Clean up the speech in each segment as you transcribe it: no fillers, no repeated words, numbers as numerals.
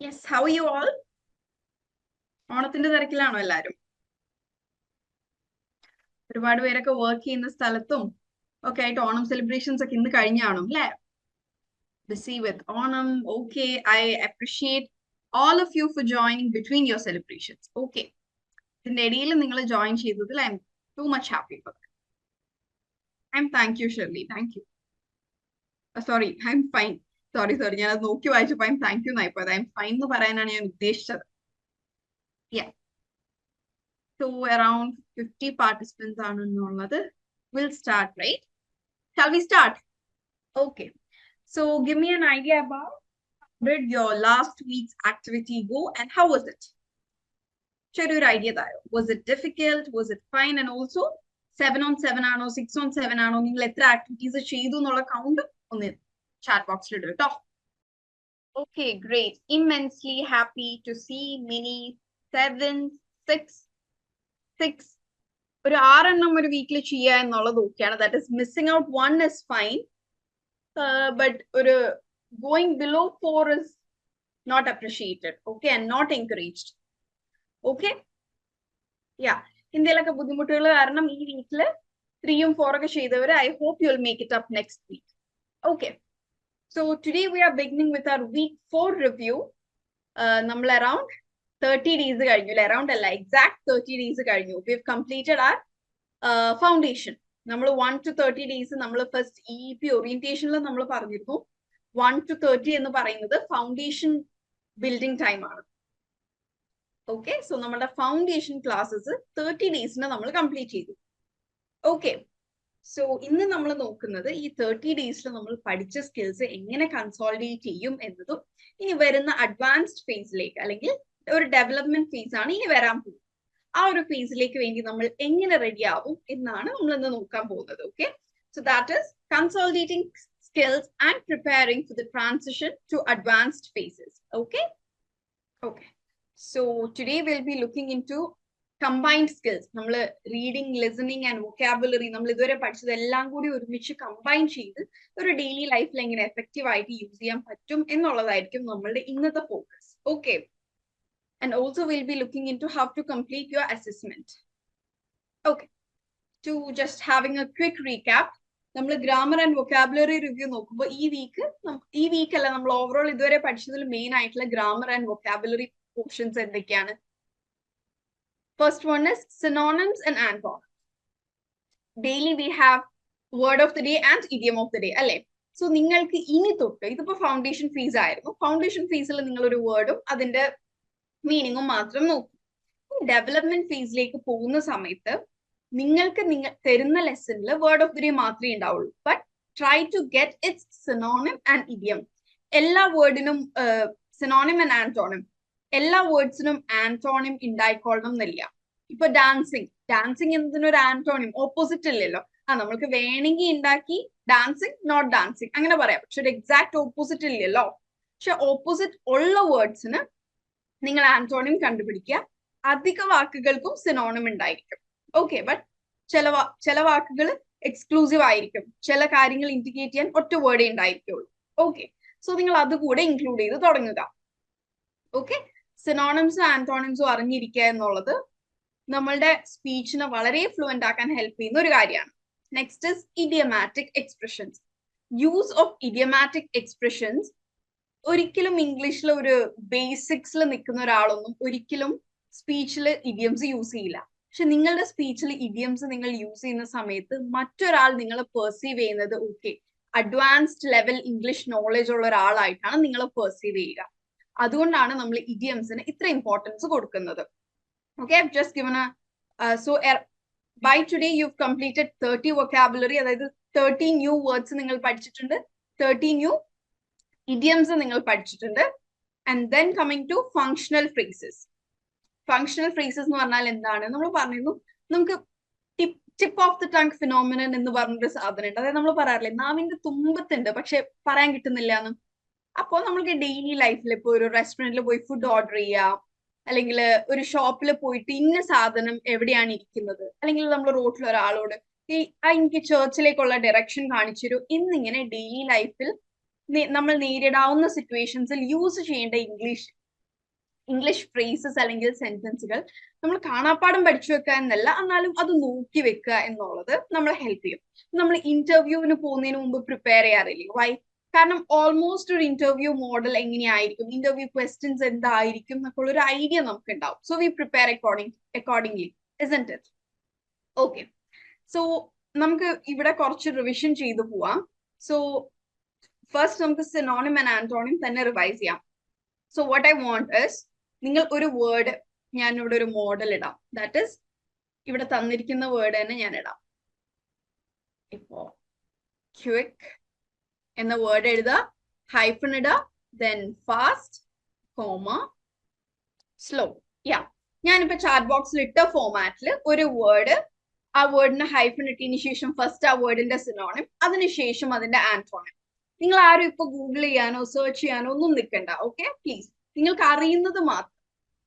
Yes, how are you all? ഓണത്തിന്റെ തിരക്കിലാണോ എല്ലാരും? ഒരുപാട് പേരൊക്കെ വർക്ക് ചെയ്യുന്ന സ്ഥലത്തും ഒക്കെ ആയിട്ട് ഓണം സെലിബ്രേഷൻസ് ഒക്കെ ഇന്ന് കഴിഞ്ഞാണോ അല്ലേ? Busy with Onam. Okay, I appreciate all of you for joining between your celebrations. Okay. ഇതിന്റെ ഇടയിൽ നിങ്ങൾ ജോയിൻ ചെയ്തതിൽ I M too much happy for that. Thank you, Shirley. Thank you. Sorry, I'm fine. Sorry. ഞാൻ അത് നോക്കി വായിച്ചപ്പോൾ thank you എന്നായി പോയത്. I'm fine എന്ന് പറയാനാണ് ഞാൻ ഉദ്ദേശിച്ചത്. Yeah. So around 50 participants ആണെന്നുള്ളത്. We'll start, right? Shall we start? Okay. So give me an idea about how did your last week's activity go and how was it? Share your idea there. Was it difficult? Was it fine? And also 7 on 7 ആണോ 6 on 7 ആണോ നിങ്ങൾ എത്ര activities ചെയ്തു എന്നുള്ള count ഒന്ന് chat ബോക്സിൽ ഇടുക കേട്ടോ. Okay, great. Immensely happy to see many 7, 6. ഒരു 6 എണ്ണം ഒരു വീക്കിൽ ചെയ്യുക എന്നുള്ളത് ഓക്കെയാണ്. That is missing out 1 is fine. But going below 4 is not appreciated, okay, and not encouraged. Okay? Yeah. ഇന്ത്യയിലൊക്കെ ബുദ്ധിമുട്ടുകൾ കാരണം ഈ വീക്കിൽ 3 ഉം 4 ഒക്കെ ചെയ്തവര് I hope you'll make it up next week. Okay. So today we are beginning with our week 4 review. നമ്മൾ around 30 days കഴിഞ്ഞു അല്ലെ? Around അല്ല, exact 30 days കഴിഞ്ഞു. We have completed our foundation. നമ്മൾ 1 to 30 days നമ്മൾ ഫസ്റ്റ് EEP ഓറിയന്റേഷനിൽ നമ്മൾ പറഞ്ഞിരുന്നു 1 to 30 എന്ന് പറയുന്നത് ഫൗണ്ടേഷൻ ബിൽഡിംഗ് ടൈം ആണ്. ഓക്കെ, സോ നമ്മുടെ ഫൗണ്ടേഷൻ ക്ലാസ്സസ് 30 ഡേയ്സിന് നമ്മൾ കംപ്ലീറ്റ് ചെയ്തു. ഓക്കെ, സോ ഇന്ന് നമ്മൾ നോക്കുന്നത് ഈ 30 ഡേയ്സിൽ നമ്മൾ പഠിച്ച സ്കിൽസ് എങ്ങനെ കൺസോളിഡേറ്റ് ചെയ്യും എന്നതും ഇനി വരുന്ന അഡ്വാൻസ്ഡ് ഫേസിലേക്ക് അല്ലെങ്കിൽ ഒരു ഡെവലപ്മെന്റ് ഫേസ് ആണ് ഇനി വരാൻ പോകുന്നത്. ആ ഒരു ഫേസിലേക്ക് വേണ്ടി നമ്മൾ എങ്ങനെ റെഡി ആവും എന്നാണ് നമ്മൾ ഇന്ന് നോക്കാൻ പോകുന്നത്. Okay, so that is consolidating skills and preparing for the transition to advanced phases. Okay, so today will be looking in to combined skills. നമ്മൾ റീഡിങ്, ലിസണിങ് ആൻഡ് വൊക്കാബുലറി നമ്മൾ ഇതുവരെ പഠിച്ചതെല്ലാം കൂടി ഒരുമിച്ച് കമ്പൈൻ ചെയ്ത് ഒരു ഡെയിലി ലൈഫിൽ എങ്ങനെ എഫക്റ്റീവ് ആയിട്ട് യൂസ് ചെയ്യാൻ പറ്റും എന്നുള്ളതായിരിക്കും നമ്മളുടെ ഇന്നത്തെ focus. Okay, and also we'll be looking into how to complete your assessment. Okay, to just having a quick recap, നമ്മൾ ഗ്രാമർ ആൻഡ് വൊക്കാബുലറി റിവ്യൂ നോക്കുമ്പോൾ ഈ വീക്ക് അല്ല, നമ്മൾ ഓവറോൾ ഇതുവരെ പഠിച്ചതിൽ മെയിൻ ആയിട്ടുള്ള ഗ്രാമർ ആൻഡ് വൊക്കാബുലറി പോർഷൻസ് എന്തൊക്കെയാണ്? First one is synonyms and antonyms. Daily we have word of the day and idiom of the day അല്ലെ? So നിങ്ങൾക്ക് ഇനി തൊട്ട്, ഇതിപ്പോ ഫൗണ്ടേഷൻ ഫീസ് ആയിരുന്നു, ഫൗണ്ടേഷൻ ഫീസിൽ നിങ്ങൾ ഒരു വേർഡും അതിന്റെ മീനിങ്ങും മാത്രം നോക്കും. ഡെവലപ്മെന്റ് ഫേസിലേക്ക് പോകുന്ന സമയത്ത് നിങ്ങൾക്ക് തരുന്ന ലെസണിൽ വേർഡ് ഓഫ് ദി ഡേ മാത്രമേ ഉണ്ടാവുള്ളൂ. But try to get its synonym and idiom. എല്ലാ വേർഡിനും സിനോണിം ആൻഡ് ആന്റോണിം, എല്ലാ വേർഡ്സിനും ആന്റോണിം ഉണ്ടായിക്കൊള്ളണം എന്നില്ല. ഇപ്പൊ ഡാൻസിങ് എന്നതിനൊരു ആന്റോണിം ഓപ്പോസിറ്റ് ഇല്ലല്ലോ. നമ്മൾക്ക് വേണമെങ്കിൽ ഉണ്ടാക്കി ഡാൻസിങ്, നോട്ട് ഡാൻസിങ് അങ്ങനെ പറയാം, പക്ഷെ ഒരു എക്സാക്ട് ഓപ്പോസിറ്റ് ഇല്ലല്ലോ. പക്ഷെ ഓപ്പോസിറ്റ് ഉള്ള വേർഡ്സിന് നിങ്ങൾ ആന്റോണിം കണ്ടുപിടിക്കുക. അധിക വാക്കുകൾക്കും സിനോണിം ഉണ്ടായിരിക്കും. ഓക്കെ, ബട്ട് ചില വാക്കുകൾ എക്സ്ക്ലൂസീവ് ആയിരിക്കും, ചില കാര്യങ്ങൾ ഇൻഡിക്കേറ്റ് ചെയ്യാൻ ഒറ്റ വേർഡേ ഉണ്ടായിരിക്കുള്ളൂ. ഓക്കെ, സോ നിങ്ങൾ അതുകൂടെ ഇൻക്ലൂഡ് ചെയ്ത് തുടങ്ങുക. ഓക്കെ, സിനോണിംസും ആന്റോണിംസും അറിഞ്ഞിരിക്കുക എന്നുള്ളത് നമ്മളുടെ സ്പീച്ചിനെ വളരെ ഫ്ലുവന്റ് ആക്കാൻ ഹെൽപ്പ് ചെയ്യുന്ന ഒരു കാര്യമാണ്. Next is idiomatic expressions. Use of idiomatic expressions ഒരിക്കലും ഇംഗ്ലീഷിൽ ഒരു ബേസിക്സിൽ നിൽക്കുന്ന ഒരാളൊന്നും ഒരിക്കലും സ്പീച്ചിൽ ഇഡിയംസ് യൂസ് ചെയ്യില്ല. പക്ഷെ നിങ്ങളുടെ സ്പീച്ചിൽ ഇഡിയംസ് നിങ്ങൾ യൂസ് ചെയ്യുന്ന സമയത്ത് മറ്റൊരാൾ നിങ്ങളെ പെർസീവ് ചെയ്യുന്നത് okay advanced level English knowledge ഉള്ള ഒരാളായിട്ടാണ് നിങ്ങളെ പെർസീവ് ചെയ്യുക. അതുകൊണ്ടാണ് നമ്മൾ ഇഡിയംസിന് ഇത്ര ഇമ്പോർട്ടൻസ് കൊടുക്കുന്നത്. Okay, I've just given so by today you've completed 30 vocabulary, അതായത് 30 new words നിങ്ങൾ പഠിച്ചിട്ടുണ്ട്, 30 new idioms നിങ്ങൾ പഠിച്ചിട്ടുണ്ട്. And then coming to functional phrases. Functional phrases എന്ന് പറഞ്ഞാൽ എന്താണ്? നമ്മൾ പറഞ്ഞിരുന്നു നമുക്ക് tip of the tongue phenomenon എന്ന് പറഞ്ഞൊരു സാധനം ഉണ്ട്. അതായത് നമ്മൾ പറയാറില്ലേ നാവിന്റെ തുമ്പത്തുണ്ട് പക്ഷെ പറയാൻ കിട്ടുന്നില്ല എന്ന്. അപ്പോൾ നമുക്ക് ഡെയിലി ലൈഫിൽ ഇപ്പോൾ ഒരു റെസ്റ്റോറൻറ്റിൽ പോയി ഫുഡ് ഓർഡർ ചെയ്യാം, അല്ലെങ്കിൽ ഒരു ഷോപ്പിൽ പോയിട്ട് ഇന്ന സാധനം എവിടെയാണ് ഇരിക്കുന്നത്, അല്ലെങ്കിൽ നമ്മൾ റോഡിൽ ഒരാളോട് എനിക്ക് ചേർച്ചിലേക്കുള്ള ഡയറക്ഷൻ കാണിച്ചു എന്നിങ്ങനെ ഡെയിലി ലൈഫിൽ നമ്മൾ നേരിടാവുന്ന സിറ്റുവേഷൻസിൽ യൂസ് ചെയ്യേണ്ട ഇംഗ്ലീഷ് ഇംഗ്ലീഷ് ഫ്രേസസ് അല്ലെങ്കിൽ സെന്റൻസുകൾ നമ്മൾ കാണാപ്പാഠം പഠിച്ചു വെക്കുക എന്നല്ല, എന്നാലും അത് നോക്കി വെക്കുക എന്നുള്ളത് നമ്മളെ ഹെൽപ്പ് ചെയ്യും. നമ്മൾ ഇന്റർവ്യൂവിന് പോകുന്നതിന് മുമ്പ് പ്രിപ്പയർ ചെയ്യാറില്ലേ? വൈ? കാരണം ഓൾമോസ്റ്റ് ഒരു ഇന്റർവ്യൂ മോഡൽ എങ്ങനെയായിരിക്കും, ഇന്റർവ്യൂ ക്വസ്റ്റ്യൻസ് എന്തായിരിക്കും എന്നൊക്കെ ഉള്ള ഒരു ഐഡിയ നമുക്ക് ഉണ്ടാവും. So we prepare accordingly, isn't it? Okay, so നമുക്ക് ഇവിടെ കുറച്ച് റിവിഷൻ ചെയ്തു പോവാം. സോ ഫസ്റ്റ് നമുക്ക് സിനോണിം ആൻഡ് ആന്റോണിം തന്നെ റിവൈസ് ചെയ്യാം. So what I want is, നിങ്ങൾ ഒരു വേർഡ്, ഞാൻ ഇവിടെ ഒരു മോഡൽ ഇടാം. ദാറ്റ് ഇസ് ഇവിടെ തന്നിരിക്കുന്ന വേർഡ് തന്നെ ഞാൻ ഇടാം. ഇപ്പോ ക്വിക്ക് എന്ന വേർഡ് എഴുതുക, ഹൈഫൺ ഇടുക, ദെൻ ഫാസ്റ്റ്, കോമ, സ്ലോ. യാ, ഞാനിപ്പോ ചാറ്റ് ബോക്സിൽ ഇട്ട ഫോമാറ്റിൽ ഒരു വേർഡ്, ആ വേർഡിന് ഹൈഫൺ ഇട്ടതിന് ശേഷം ഫസ്റ്റ് ആ വേർഡിന്റെ സിനോണിം, അതിനുശേഷം അതിന്റെ ആന്റോണിം. നിങ്ങൾ ആരും ഇപ്പൊ ഗൂഗിൾ ചെയ്യാനോ സെർച്ച് ചെയ്യാനോ ഒന്നും നിൽക്കണ്ട. Okay, please. നിങ്ങൾക്ക് അറിയുന്നത് മാത്രം.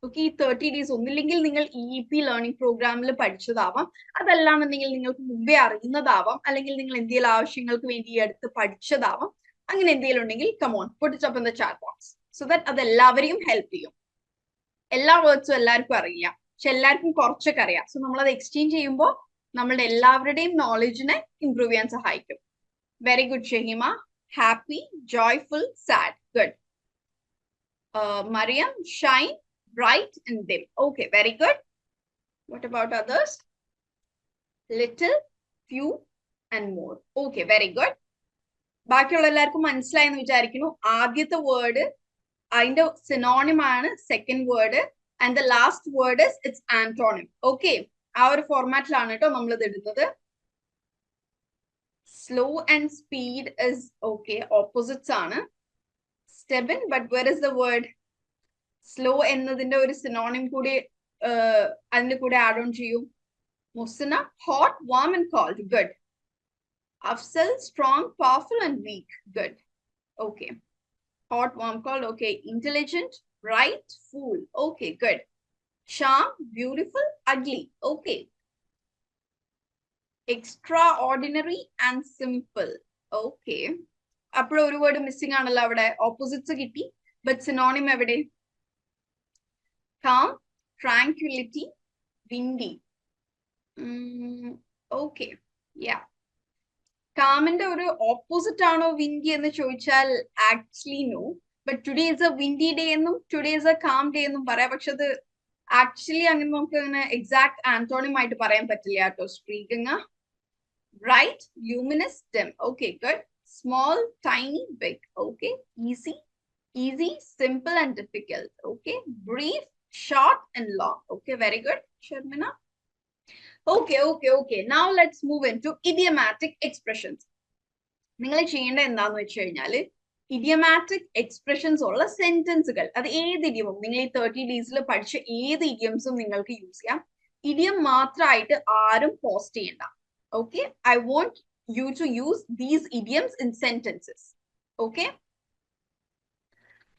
ഓക്കെ, ഈ 30 days ഒന്നില്ലെങ്കിൽ നിങ്ങൾ EEP ലേണിംഗ് പ്രോഗ്രാമിൽ പഠിച്ചതാവാം, അതല്ലാന്നുണ്ടെങ്കിൽ നിങ്ങൾക്ക് മുമ്പേ അറിയുന്നതാവാം, അല്ലെങ്കിൽ നിങ്ങൾ എന്തെങ്കിലും ആവശ്യങ്ങൾക്ക് വേണ്ടി അടുത്ത് പഠിച്ചതാവാം. അങ്ങനെ എന്തെങ്കിലും ഉണ്ടെങ്കിൽ come on put it up in the chat box, so that അത് എല്ലാവരെയും ഹെൽപ്പ് ചെയ്യും. എല്ലാ വേർഡ്സും എല്ലാവർക്കും അറിയില്ല, പക്ഷെ എല്ലാവർക്കും കുറച്ചൊക്കെ അറിയാം. സോ നമ്മളത് എക്സ്ചേഞ്ച് ചെയ്യുമ്പോൾ നമ്മളുടെ എല്ലാവരുടെയും നോളജിനെ ഇംപ്രൂവ് ചെയ്യാൻ സഹായിക്കും. Very good Shaheema. Happy, joyful, sad. Good. Mariam, shine, bright, and dim. Okay, very good. What about others? Little, few, and more. Okay, very good. ബാക്കിയുള്ള എല്ലാവർക്കും മനസ്സിലായെന്ന് വിചാരിക്കുന്നു. ആദ്യത്തെ വേർഡ് അതിന്റെ സിനോണിം ആണ് second word, and the last word is it's antonym. Okay, ആ ഒരു ഫോർമാറ്റിലാണ് കേട്ടോ നമ്മൾ ഇത് ഇടുന്നത്. Slow and speed is okay, opposites ആണ്. Stubborn, but where is the word? Slow എന്നതിന്റെ ഒരു സിനോണിം കൂടി അതിന്റെ കൂടെ ആഡ് ഓൺ ചെയ്യൂ. Musna, hot, warm and cold. Good. Afzal, strong, powerful and weak. Good. Okay. Hot, warm, cold. Okay. Intelligent, bright, fool. Okay, good. Charm, beautiful, ugly. Okay. Extraordinary and simple. Okay. അപ്പോൾ ഒരു word missing ആണല്ലോ അവിടെ. Opposites കിട്ടി, but synonym എവിടെ? calm, tranquility, windy. Okay. Yeah. കാമിന്റെ ഒരു opposite ആണോ windy എന്ന് ചോദിച്ചാൽ actually no. But today is a windy day എന്നും today is a calm day എന്നും പറയാം. പക്ഷെ അത് ആക്ച്വലി അങ്ങനെ നമുക്ക് അങ്ങനെ എക്സാക്ട് ആന്റോണിം ആയിട്ട് പറയാൻ പറ്റില്ല കേട്ടോ. Speaking. Bright, luminous, dim. Okay, good. Small, tiny, big. Okay. Easy, simple and difficult. Okay. Brief, short and long. Okay, very good, Sharmina. Okay. Now let's move into idiomatic expressions. നിങ്ങൾ ചെയ്യേണ്ട എന്താന്ന് വെച്ച് കഴിഞ്ഞാല് idiomatic expressions ഉള്ള സെന്റൻസുകൾ, അത് ഏത് ഇഡിയമും നിങ്ങൾ ഈ 30 days പഠിച്ച ഏത് ഇഡിയംസും നിങ്ങൾക്ക് യൂസ് ചെയ്യാം. ഇഡിയം മാത്രമായിട്ട് ആരും പോസ്റ്റ് ചെയ്യണ്ട. Okay, I want you to use these idioms in sentences. Okay.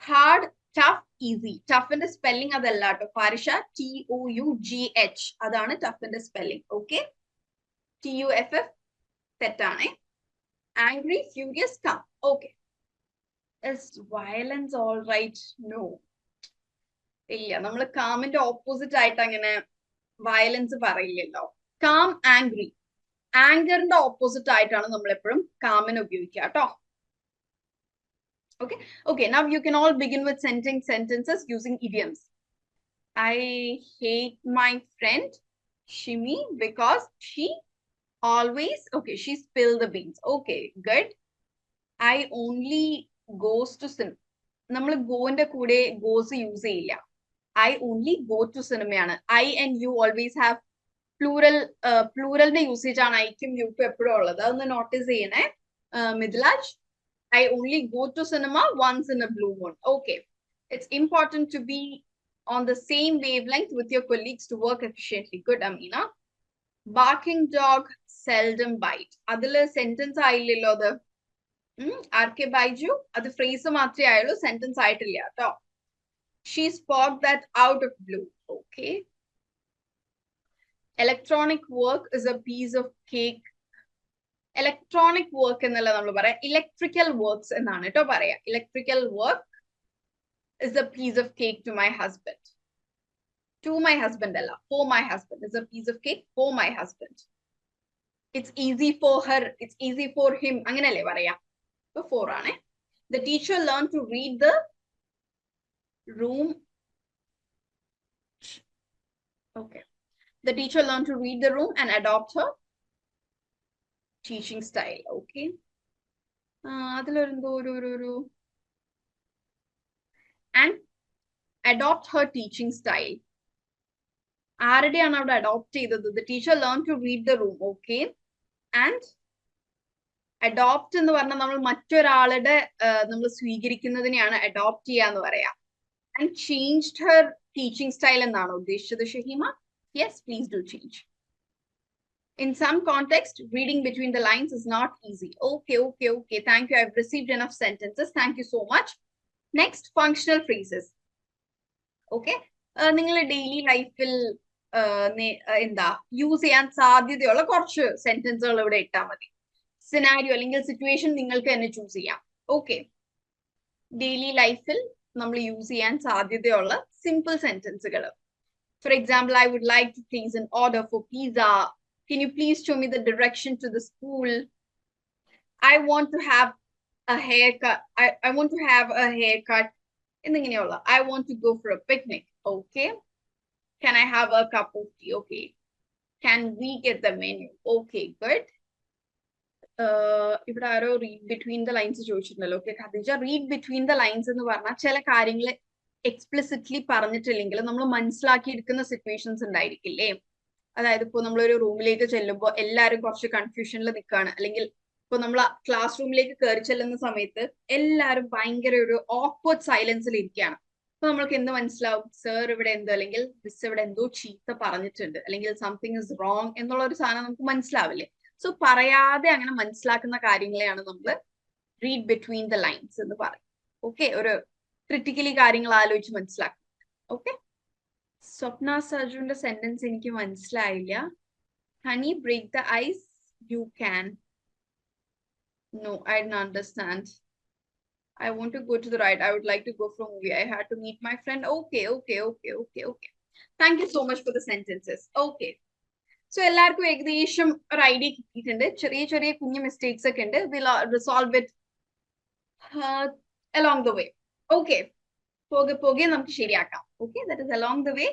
Hard, tough, easy. Tough in the spelling adalla to Farisha, TOUGH. Adana tough in the spelling. Okay. TUFF tettane. Angry, furious, calm. Okay. Is violence all right? No. Illa, nammal calm inte opposite aayittu angane violence parayillello. Calm, angry. ആങ്കറിന്റെ opposite ആയിട്ടാണ് നമ്മൾ എപ്പോഴും കാമിനെ ഉപയോഗിക്കുക കേട്ടോ. Okay, now you can all begin with sentences using idioms. I hate my friend Shimi because she always, okay, she spilled the beans. Okay, good. I only goes to cinema. നമ്മൾ ഗോന്റെ കൂടെ goes use ചെയ്യില്ല. I only go to cinema ആണ്. I and you always have പ്ലൂറലിന്റെ usage ആണ് ഐക്കും യുക്കും എപ്പോഴും ഉള്ളത്. അതൊന്ന് നോട്ടീസ് ചെയ്യണേ Mithilaj. I only go to cinema once in a blue moon. Okay. It's important to be on the same wavelength with your colleagues to work efficiently. Good, Amina. Barking dog seldom bite. അതില് sentence ആയില്ലല്ലോ അത്. RK Baiju, അത് phrase മാത്രമേ ആയുള്ളൂ, sentence ആയിട്ടില്ല കേട്ടോ. She spoke that out of blue. Okay. Electronic work is a piece of cake. Electronic work എന്നല്ല നമ്മൾ പറയാം, electrical works എന്നാണ് കേട്ടോ പറയാ. Electrical work is a piece of cake to my husband. To my husband alla, for my husband is a piece of cake for my husband. It's easy for her, it's easy for him, anganelle paraya. So for aane. The teacher learned to read the room. Okay. The teacher learned to read the room and adopt her teaching style. Okay. And adopt her teaching style. ആരുടെയാണ് അവിടെ adopt ചെയ്തത്? The teacher learned to read the room. Okay. And adopt എന്ന് പറഞ്ഞാൽ നമ്മൾ മറ്റൊരാളുടെ നമ്മൾ സ്വീകരിക്കുന്നതിനെയാണ് adopt ചെയ്യാന്ന് പറയാം. And changed her teaching style എന്നാണ് ഉദ്ദേശിച്ചത് Shaheema? Yes, please do change. In some context, reading between the lines is not easy. Okay. Thank you. I've received enough sentences. Thank you so much. Next, functional phrases. Okay. നിങ്ങളുടെ daily ലൈഫിൽ എന്താ use ചെയ്യാൻ സാധ്യതയുള്ള കുറച്ച് സെന്റൻസുകൾ ഇവിടെ ഇട്ടാൽ മതി. Scenario അല്ലെങ്കിൽ സിറ്റുവേഷൻ നിങ്ങൾക്ക് തന്നെ ചൂസ് ചെയ്യാം. ഓക്കെ. ഡെയിലി ലൈഫിൽ നമ്മൾ യൂസ് ചെയ്യാൻ സാധ്യതയുള്ള simple സെന്റൻസുകൾ. For example, I would like to place an order for pizza. Can you please show me the direction to the school? I want to have a haircut. I want to have a haircut. I want to go for a picnic. Okay. Can I have a cup of tea? Okay. Can we get the menu? Okay, good. ഇവിടെ ആരോ read between the lines ചോദിച്ചിട്ടുണ്ടല്ലോ. Okay Khadeeja, read between the lines എന്ന് പറഞ്ഞാൽ ചില കാര്യങ്ങൾ explicitly പറഞ്ഞിട്ടില്ലെങ്കിൽ നമ്മൾ മനസ്സിലാക്കി എടുക്കുന്ന സിറ്റുവേഷൻസ് ഉണ്ടായിരിക്കില്ലേ? അതായത് ഇപ്പൊ നമ്മളൊരു റൂമിലേക്ക് ചെല്ലുമ്പോൾ എല്ലാവരും കുറച്ച് കൺഫ്യൂഷനിൽ നിൽക്കുകയാണ്, അല്ലെങ്കിൽ ഇപ്പൊ നമ്മൾ ക്ലാസ് റൂമിലേക്ക് കയറി ചെല്ലുന്ന സമയത്ത് എല്ലാവരും ഭയങ്കര ഒരു ഓക്വേർഡ് സൈലൻസിൽ ഇരിക്കുകയാണ്. അപ്പൊ നമ്മൾക്ക് എന്ത് മനസ്സിലാവും? സർ ഇവിടെ എന്തോ, അല്ലെങ്കിൽ മിസ് ഇവിടെ എന്തോ ചീത്ത പറഞ്ഞിട്ടുണ്ട്, അല്ലെങ്കിൽ സംതിങ് ഇസ് റോങ് എന്നുള്ള ഒരു സാധനം നമുക്ക് മനസ്സിലാവില്ലേ? സോ പറയാതെ അങ്ങനെ മനസ്സിലാക്കുന്ന കാര്യങ്ങളെയാണ് നമ്മൾ റീഡ് ബിറ്റ്വീൻ ദ ലൈൻസ് എന്ന് പറയും. ഓക്കെ, ഒരു ക്രിട്ടിക്കലി കാര്യങ്ങൾ ആലോചിച്ച് മനസ്സിലാക്കും. ഓക്കെ. സ്വപ്ന സർജുന്റെ സെന്റൻസ് എനിക്ക് മനസ്സിലായില്ല. Honey break the ice you can. No, I didn't understand. I want to go to the right. I would like to go for a movie. I had to meet my friend. Okay. Thank you so much for the sentences. Okay. So എല്ലാവർക്കും ഏകദേശം ഒരു idea കിട്ടിയിട്ടുണ്ട്. ചെറിയ കുഞ്ഞു mistakes ഒക്കെ ഉണ്ട്. We'll resolve it along the way. Okay. പോകെ നമുക്ക് ശരിയാക്കാം. Okay, that is along the way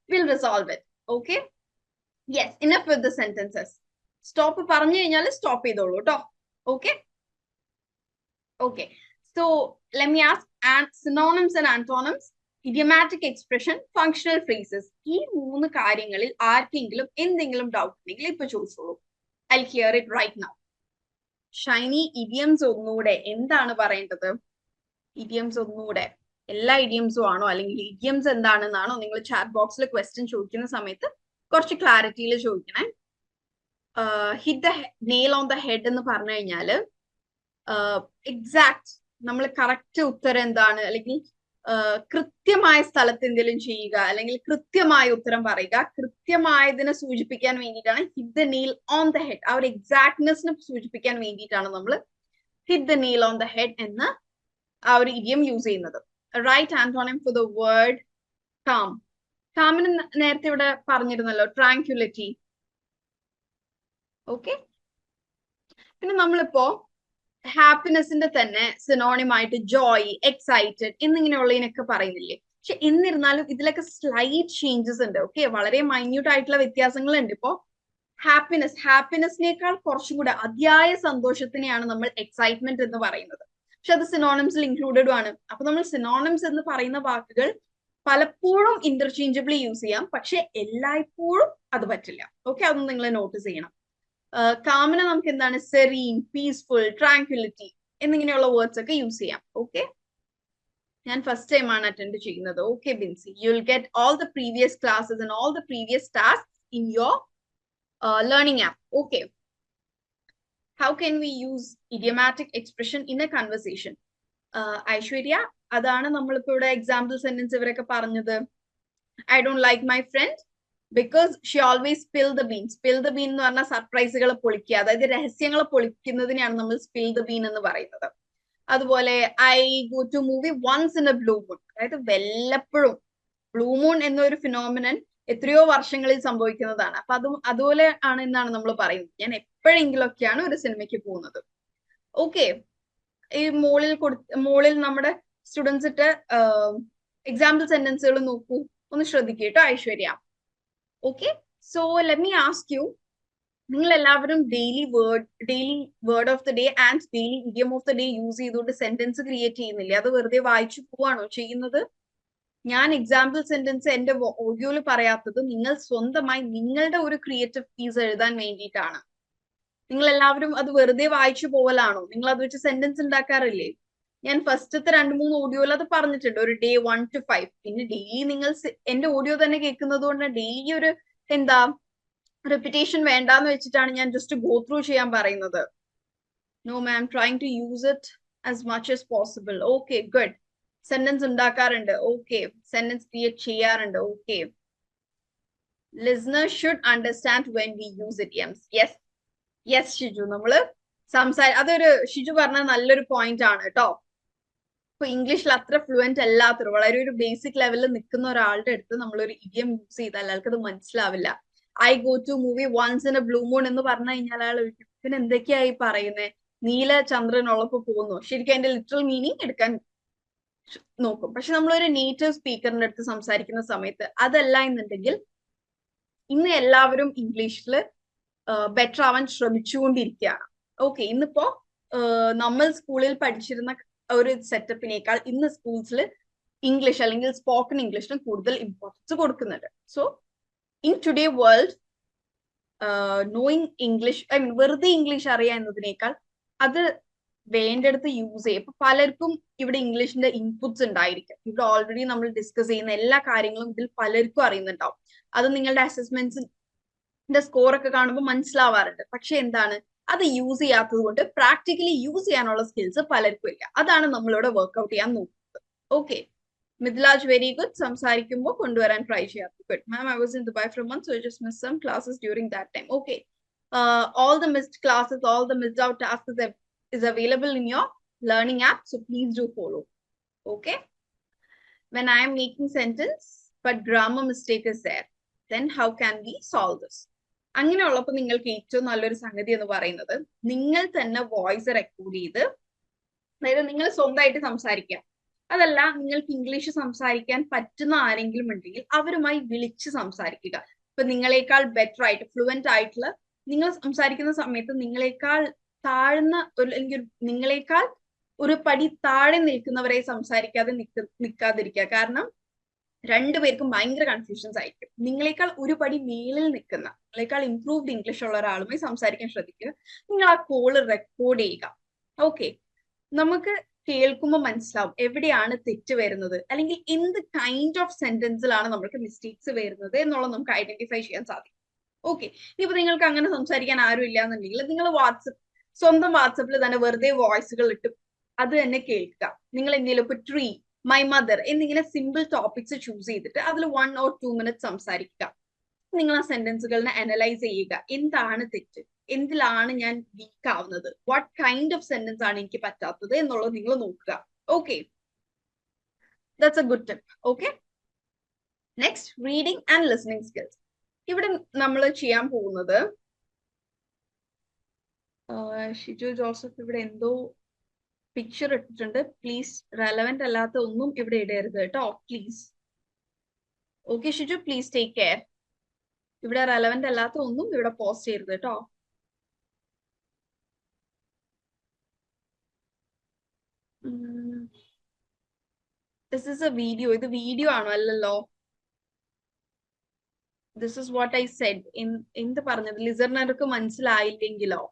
we'll resolve it. Okay. Yes, enough with the sentences. Stop പറഞ്ഞു കഴിഞ്ഞാൽ സ്റ്റോപ്പ് ചെയ്തോളൂ കേട്ടോ. Okay. Okay, so let me ask, and synonyms and antonyms, idiomatic expression, functional phrases. ഈ മൂന്ന് കാര്യങ്ങളിൽ ആർക്കെങ്കിലും എന്തെങ്കിലും doubt ഉണ്ടെങ്കിൽ ഇപ്പൊ ചോദിച്ചോളൂ. I'll hear it right now. Shiny, idioms ഒന്നുകൂടെ എന്താണ് പറയേണ്ടത്? idioms ഒന്നുകൂടെ എല്ലാ idioms ആണോ, അല്ലെങ്കിൽ idioms എന്താണെന്നാണോ നിങ്ങൾ ചാറ്റ് ബോക്സിൽ ക്വസ്റ്റ്യൻ ചോദിക്കുന്ന സമയത്ത് കുറച്ച് ക്ലാരിറ്റിയിൽ ചോദിക്കണേ. Hit the nail on the head എന്ന് പറഞ്ഞു കഴിഞ്ഞാല് എക്സാക്ട് നമ്മൾ കറക്റ്റ് ഉത്തരം എന്താണ്, അല്ലെങ്കിൽ കൃത്യമായ സ്ഥലത്ത് എന്തെങ്കിലും ചെയ്യുക, അല്ലെങ്കിൽ കൃത്യമായ ഉത്തരം പറയുക, കൃത്യമായതിനെ സൂചിപ്പിക്കാൻ വേണ്ടിയിട്ടാണ് hit the nail on the head. ആ ഒരു എക്സാക്ട്നെസ്സിനെ സൂചിപ്പിക്കാൻ വേണ്ടിയിട്ടാണ് നമ്മൾ hit the nail on the head എന്ന ആ ഒരു ഇഡിയം യൂസ് ചെയ്യുന്നത്. Right antonym for the word calm. കാമിന് നേരത്തെ ഇവിടെ പറഞ്ഞിരുന്നല്ലോ, ട്രാങ്ക്യുലിറ്റി. ഓക്കെ. പിന്നെ നമ്മളിപ്പോ ഹാപ്പിനെസിന്റെ തന്നെ സിനോണിം ആയിട്ട് ജോയ്, എക്സൈറ്റഡ് എന്നിങ്ങനെയുള്ളതിനൊക്കെ പറയുന്നില്ലേ? പക്ഷെ എന്നിരുന്നാലും ഇതിലൊക്കെ സ്ലൈറ്റ് ചേഞ്ചസ് ഉണ്ട്. ഓക്കെ, വളരെ മൈന്യൂട്ട് ആയിട്ടുള്ള വ്യത്യാസങ്ങളുണ്ട്. ഇപ്പോ ഹാപ്പിനെസിനേക്കാൾ കുറച്ചും കൂടെ അതിയായ സന്തോഷത്തിനെയാണ് നമ്മൾ എക്സൈറ്റ്മെന്റ് എന്ന് പറയുന്നത്. പക്ഷെ അത് സിനോണിംസിൽ ഇൻക്ലൂഡഡും ആണ്. അപ്പൊ നമ്മൾ സിനോണിംസ് എന്ന് പറയുന്ന വാക്കുകൾ പലപ്പോഴും ഇന്റർചേഞ്ചബിളി യൂസ് ചെയ്യാം, പക്ഷെ എല്ലായ്പ്പോഴും അത് പറ്റില്ല. ഓക്കെ, അതൊന്നും നിങ്ങൾ നോട്ടീസ് ചെയ്യണം. കാമിന് നമുക്ക് എന്താണ് സെറീൻ, പീസ്ഫുൾ, ട്രാങ്ക്വിലിറ്റി എന്നിങ്ങനെയുള്ള വേർഡ്സ് ഒക്കെ യൂസ് ചെയ്യാം. ഓക്കെ, ഞാൻ ഫസ്റ്റ് ടൈം ആണ് അറ്റൻഡ് ചെയ്യുന്നത്. Okay Binsy, you will get all the previous classes and all the previous task in your learning app. Okay, how can we use idiomatic expression in a conversation? Aishwarya, അതാണ് നമ്മളിപ്പോ ഇവിടെ example sentence ഇവരൊക്കെ പറഞ്ഞത്. I don't like my friend because she always spill the bean. Spill the bean എന്ന് പറഞ്ഞാൽ സർപ്രൈസുകൾ പൊളിക്കുക, അതായത് രഹസ്യങ്ങൾ പൊളിക്കുന്നതിനെയാണ് നമ്മൾ spill the bean എന്ന് പറയുന്നത്. അതുപോലെ I go to movie once in a blue moon. അതായത് വല്ലപ്പോഴും ബ്ലൂ മൂൺ എന്നൊരു ഫിനോമിനൻ എത്രയോ വർഷങ്ങളിൽ സംഭവിക്കുന്നതാണ്. അപ്പൊ അതുപോലെ ആണ് എന്നാണ് നമ്മൾ പറയുന്നത്. ഞാൻ എപ്പോഴെങ്കിലൊക്കെയാണ് ഒരു സിനിമയ്ക്ക് പോകുന്നത്. ഓക്കെ, ഈ മോളിൽ നമ്മുടെ സ്റ്റുഡൻസ് ഇട്ട് എക്സാമ്പിൾ സെന്റൻസുകൾ നോക്കൂ, ഒന്ന് ശ്രദ്ധിക്കൂ കേട്ടോ Aishwarya. Okay, so let me ask you, നിങ്ങൾ എല്ലാവരും daily word of the day and daily idiom of the day use ചെയ്തുകൊണ്ട് സെന്റൻസ് ക്രിയേറ്റ് ചെയ്യുന്നില്ലേ? അത് വെറുതെ വായിച്ചു പോവാണോ ചെയ്യുന്നത്? ഞാൻ എക്സാമ്പിൾ സെന്റൻസ് എന്റെ ഓഡിയോയിൽ പറയാത്തത് നിങ്ങൾ സ്വന്തമായി നിങ്ങളുടെ ഒരു ക്രിയേറ്റീവ് പീസ് എഴുതാൻ വേണ്ടിയിട്ടാണ്. നിങ്ങൾ എല്ലാവരും അത് വെറുതെ വായിച്ചു പോവലാണോ? നിങ്ങൾ അത് വെച്ച് സെന്റൻസ് ഉണ്ടാക്കാറില്ലേ? ഞാൻ ഫസ്റ്റത്തെ 2-3 ഓഡിയോയിൽ അത് പറഞ്ഞിട്ടുണ്ട്, ഒരു ഡേ 1 to 5. പിന്നെ ഡെയിലി നിങ്ങൾ എന്റെ ഓഡിയോ തന്നെ കേൾക്കുന്നത് കൊണ്ട് ഡെയിലി ഒരു എന്താ റെപ്പിറ്റേഷൻ വേണ്ടാന്ന് വെച്ചിട്ടാണ് ഞാൻ ജസ്റ്റ് ഗോ ത്രൂ ചെയ്യാൻ പറയുന്നത്. No ma'am, trying to use it as much as possible. Okay, good. Sentence ഉണ്ടാക്കാറുണ്ട്. ഓക്കെ, സെന്റൻസ് ക്രിയേറ്റ് ചെയ്യാറുണ്ട്. Okay, listener should understand when we use it. Yes yes Shiju, നമ്മള് അതൊരു ഷിജു പറഞ്ഞ നല്ലൊരു പോയിന്റ് ആണ് കേട്ടോ. ഇപ്പൊ ഇംഗ്ലീഷിൽ അത്ര ഫ്ലുവന്റ് അല്ലാത്തൊരു വളരെ ഒരു ബേസിക് ലെവലിൽ നിൽക്കുന്ന ഒരാളുടെ അടുത്ത് നമ്മളൊരു ഇഡിയം യൂസ് ചെയ്താൽ അയാൾക്ക് അത് മനസ്സിലാവില്ല. I go to movie once in a blue moon എന്ന് പറഞ്ഞു കഴിഞ്ഞാൽ അയാൾ പിന്നെ എന്തൊക്കെയായി പറയുന്നത്? നീല ചന്ദ്രനുള്ളപ്പോ പോകുന്നു. ശരിക്കും അതിന്റെ ലിറ്ററൽ മീനിങ് എടുക്കാൻ നോക്കും. പക്ഷെ നമ്മളൊരു നേറ്റീവ് സ്പീക്കറിന്റെ അടുത്ത് സംസാരിക്കുന്ന സമയത്ത് അതല്ല എന്നുണ്ടെങ്കിൽ, ഇന്ന് എല്ലാവരും ഇംഗ്ലീഷിൽ ബെറ്റർ ആവാൻ ശ്രമിച്ചുകൊണ്ടിരിക്കുകയാണ്. ഓക്കെ, ഇന്നിപ്പോ നമ്മൾ സ്കൂളിൽ പഠിച്ചിരുന്ന ഒരു സെറ്റപ്പിനേക്കാൾ ഇന്ന് സ്കൂൾസിൽ ഇംഗ്ലീഷ് അല്ലെങ്കിൽ സ്പോക്കൺ ഇംഗ്ലീഷിന് കൂടുതൽ ഇമ്പോർട്ടൻസ് കൊടുക്കുന്നുണ്ട്. So in today world, knowing English, വെറുതെ ഇംഗ്ലീഷ് അറിയാം എന്നതിനേക്കാൾ അത് വേണ്ടടുത്ത് യൂസ് ചെയ്യും. ഇപ്പൊ പലർക്കും ഇവിടെ ഇംഗ്ലീഷിന്റെ ഇൻപുട്സ് ഉണ്ടായിരിക്കും. ഇവിടെ ഓൾറെഡി നമ്മൾ ഡിസ്കസ് ചെയ്യുന്ന എല്ലാ കാര്യങ്ങളും ഇതിൽ പലർക്കും അറിയുന്നുണ്ടാവും. അത് നിങ്ങളുടെ അസസ്മെന്റ്സിന്റെ സ്കോർ ഒക്കെ കാണുമ്പോൾ മനസ്സിലാവാറുണ്ട്. പക്ഷെ എന്താണ്, അത് യൂസ് ചെയ്യാത്തത് കൊണ്ട് പ്രാക്ടിക്കലി യൂസ് ചെയ്യാനുള്ള സ്കിൽസ് പലർക്കും ഇല്ല. അതാണ് നമ്മളിവിടെ വർക്ക്ഔട്ട് ചെയ്യാൻ നോക്കുന്നത്. Okay, Mithilaj very good. സംസാരിക്കുമ്പോൾ കൊണ്ടുവരാൻ ട്രൈ ചെയ്യാം. Good ma'am, I was in Dubai for a month, so I just missed some classes during that time. Okay, all the missed classes, all the missed out tasks is available in your learning app, so please do follow. Okay, when I am making sentence but grammar mistake is there, then how can we solve this? അങ്ങനെയുള്ളപ്പോൾ നിങ്ങൾക്ക് ഏറ്റവും നല്ലൊരു സംഗതി എന്ന് പറയുന്നത്, നിങ്ങൾ തന്നെ voice record ചെയ്ത്, അതായത് നിങ്ങൾ സ്വന്തമായിട്ട് സംസാരിക്കുക. അതല്ല, നിങ്ങൾക്ക് ഇംഗ്ലീഷ് സംസാരിക്കാൻ പറ്റുന്ന ആരെങ്കിലും ഉണ്ടെങ്കിൽ അവരുമായി വിളിച്ച് സംസാരിക്കുക. ഇപ്പൊ നിങ്ങളെക്കാൾ ബെറ്റർ ആയിട്ട് ഫ്ലുവന്റ് ആയിട്ടുള്ള, നിങ്ങൾ സംസാരിക്കുന്ന സമയത്ത് നിങ്ങളെക്കാൾ താഴ്ന്ന അല്ലെങ്കിൽ നിങ്ങളെക്കാൾ ഒരു പടി താഴെ നിൽക്കുന്നവരെ സംസാരിക്കാതെ നിൽക്കാതിരിക്കുക. കാരണം രണ്ടുപേർക്കും ഭയങ്കര കൺഫ്യൂഷൻസ് ആയിരിക്കും. നിങ്ങളെക്കാൾ ഒരു പടി മേളിൽ നിൽക്കുന്ന, നിങ്ങളെക്കാൾ ഇംപ്രൂവ്ഡ് ഇംഗ്ലീഷ് ഉള്ള ഒരാളുമായി സംസാരിക്കാൻ ശ്രദ്ധിക്കുക. നിങ്ങൾ ആ കോള് റെക്കോർഡ് ചെയ്യുക. ഓക്കെ, നമുക്ക് കേൾക്കുമ്പോൾ മനസ്സിലാവും എവിടെയാണ് തെറ്റ് വരുന്നത്, അല്ലെങ്കിൽ എന്ത് കൈൻഡ് ഓഫ് സെന്റൻസിലാണ് നമുക്ക് മിസ്റ്റേക്സ് വരുന്നത് എന്നുള്ളത് നമുക്ക് ഐഡന്റിഫൈ ചെയ്യാൻ സാധിക്കും. ഓക്കെ, ഇനിയിപ്പോ നിങ്ങൾക്ക് അങ്ങനെ സംസാരിക്കാൻ ആരും ഇല്ല എന്നുണ്ടെങ്കിൽ നിങ്ങൾ സ്വന്തം വാട്സപ്പിൽ തന്നെ വെറുതെ വോയിസുകൾ ഇട്ട് അത് തന്നെ കേൾക്കുക. നിങ്ങൾ എന്തെങ്കിലും ഇപ്പൊ ട്രീ, മൈ മദർ എന്നിങ്ങനെ സിമ്പിൾ ടോപ്പിക്സ് ചൂസ് ചെയ്തിട്ട് അതിൽ 1 or 2 minutes സംസാരിക്കുക. നിങ്ങൾ ആ സെന്റൻസുകളിനെ അനലൈസ് ചെയ്യുക. എന്താണ് തെറ്റ്, എന്തിലാണ് ഞാൻ വീക്ക് ആവുന്നത്, വാട്ട് കൈൻഡ് ഓഫ് സെന്റൻസ് ആണ് എനിക്ക് പറ്റാത്തത് എന്നുള്ളത് നിങ്ങൾ നോക്കുക. Okay, that's A good tip. Okay, next, reading and listening skills. ഇവിടെ നമ്മൾ ചെയ്യാൻ പോകുന്നത്, ഷിജു ജോസഫ് ഇവിടെ എന്തോ പിക്ചർ ഇട്ടിട്ടുണ്ട്. പ്ലീസ് റെലവെന്റ് അല്ലാത്ത ഒന്നും ഇവിടെ ഇടരുത് കേട്ടോ, please. Okay Shiju, please take care. ഇവിടെ റെലവെന്റ് അല്ലാത്ത ഒന്നും ഇവിടെ പോസ്റ്റ് ചെയ്യരുത് കേട്ടോ. This is a video. ഇത് വീഡിയോ ആണോ? അല്ലല്ലോ. This is what I said. എന്ത് പറഞ്ഞത് ലിസണർക്ക് മനസ്സിലായില്ലെങ്കിലോ?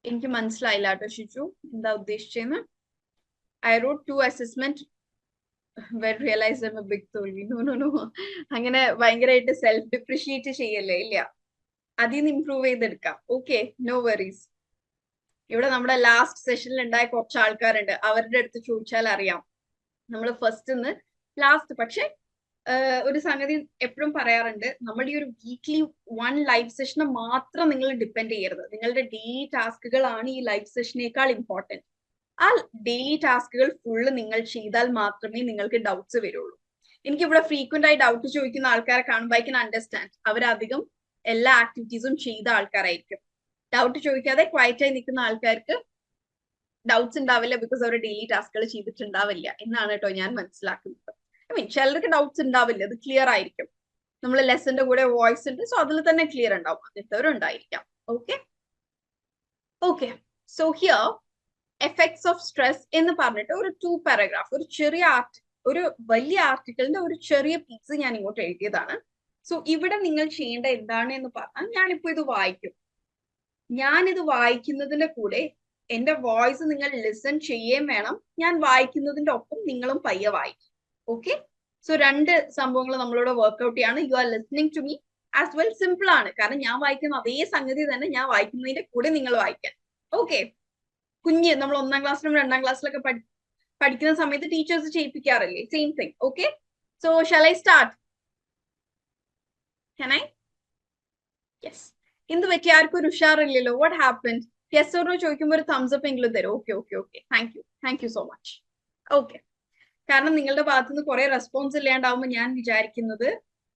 എനിക്ക് മനസ്സിലായില്ല കേട്ടോ ഷിജു, എന്താ ഉദ്ദേശിച്ചെന്ന്. I wrote 2 assessment when realized I'm a big തോൽവി. നോ, അങ്ങനെ ഭയങ്കരമായിട്ട് സെൽഫ് ഡിപ്രിഷിയേറ്റ് ചെയ്യല്ലേ. ഇല്ല, അതിൽ നിന്ന് ഇംപ്രൂവ് ചെയ്തെടുക്കാം. Okay, no worries. ഇവിടെ നമ്മുടെ ലാസ്റ്റ് സെഷനിൽ ഉണ്ടായ കുറച്ച് ആൾക്കാരുണ്ട്, അവരുടെ അടുത്ത് ചോദിച്ചാൽ അറിയാം. നമ്മൾ ഫസ്റ്റ് ലാസ്റ്റ്, പക്ഷെ ഒരു സംഗതി എപ്പോഴും പറയാറുണ്ട്, നമ്മുടെ ഈ ഒരു വീക്ക്ലി 1 ലൈവ് സെഷനെ മാത്രം നിങ്ങൾ ഡിപ്പെൻഡ് ചെയ്യരുത്. നിങ്ങളുടെ ഡെയിലി ടാസ്കുകളാണ് ഈ ലൈവ് സെഷനേക്കാൾ ഇമ്പോർട്ടൻറ്റ്. ആ ഡെയിലി ടാസ്കുകൾ ഫുള്ള് നിങ്ങൾ ചെയ്താൽ മാത്രമേ നിങ്ങൾക്ക് ഡൗട്ട്സ് വരുള്ളൂ. എനിക്കിവിടെ ഫ്രീക്വന്റ് ആയി ഡൗട്ട് ചോദിക്കുന്ന ആൾക്കാരെ കാണുമ്പോൾ ഐ കൻ അണ്ടർസ്റ്റാൻഡ്. അവരധികം എല്ലാ ആക്ടിവിറ്റീസും ചെയ്ത ആൾക്കാരായിരിക്കും. ഡൗട്ട് ചോദിക്കാതെ ക്വയറ്റ് ആയി നിൽക്കുന്ന ആൾക്കാർക്ക് ഡൗട്ട്സ് ഉണ്ടാവില്ല, ബിക്കോസ് അവർ ഡെയിലി ടാസ്കുകൾ ചെയ്തിട്ടുണ്ടാവില്ല എന്നാണ് കേട്ടോ ഞാൻ മനസ്സിലാക്കുന്നത്. ഐ മീൻ ചിലർക്ക് ഡൗട്ട്സ് ഉണ്ടാവില്ല, അത് ക്ലിയർ ആയിരിക്കും. നമ്മൾ ലെസന്റെ കൂടെ വോയിസ് ഉണ്ട്, സോ അതിൽ തന്നെ ക്ലിയർ ഉണ്ടാവും. അങ്ങനത്തെവരുണ്ടായിരിക്കാം. Okay okay so here effects of stress എന്ന് പറഞ്ഞിട്ട് ഒരു 2 പാരഗ്രാഫ്, ഒരു ചെറിയ ഒരു വലിയ ആർട്ടിക്കിളിന്റെ ഒരു ചെറിയ പീസ് ഞാൻ ഇങ്ങോട്ട് എഴുതിയതാണ്. സോ ഇവിടെ നിങ്ങൾ ചെയ്യേണ്ട എന്താണ് എന്ന് പറഞ്ഞാൽ, ഞാനിപ്പോ ഇത് വായിക്കും. ഞാനിത് വായിക്കുന്നതിന്റെ കൂടെ എന്റെ വോയിസ് നിങ്ങൾ ലിസൺ ചെയ്യുകയും വേണം. ഞാൻ വായിക്കുന്നതിന്റെ ഒപ്പം നിങ്ങളും പയ്യെ വായിക്കും. ഓക്കെ സോ 2 സംഭവങ്ങൾ നമ്മളോട് വർക്ക്ഔട്ട് ചെയ്യാണ്. You are listening to me as well. Simple ആണ്, കാരണം ഞാൻ വായിക്കുന്ന അതേ സംഗതി തന്നെ ഞാൻ വായിക്കുന്നതിന്റെ കൂടെ നിങ്ങൾ വായിക്കാൻ. ഓക്കെ കുഞ്ഞ് നമ്മൾ 1ാം ക്ലാസ്സിലും 2ാം ക്ലാസ്സിലൊക്കെ പഠിക്കുന്ന സമയത്ത് ടീച്ചേഴ്സ് ചെയ്യിപ്പിക്കാറില്ലേ, same thing. Okay so shall I start? Can I? Yes. എന്ത് പറ്റി? ആർക്കും ഒരു ഉഷാറില്ലല്ലോ. What happen? Yes or no ചോദിക്കുമ്പോൾ ഒരു തംസ് അപ്പ് എങ്കിലും തരും. Okay okay okay thank you so much. Okay കാരണം നിങ്ങളുടെ ഭാഗത്തു നിന്ന് കുറെ റെസ്പോൺസ് ഇല്ലാണ്ടാവുമ്പോൾ ഞാൻ വിചാരിക്കുന്നത്,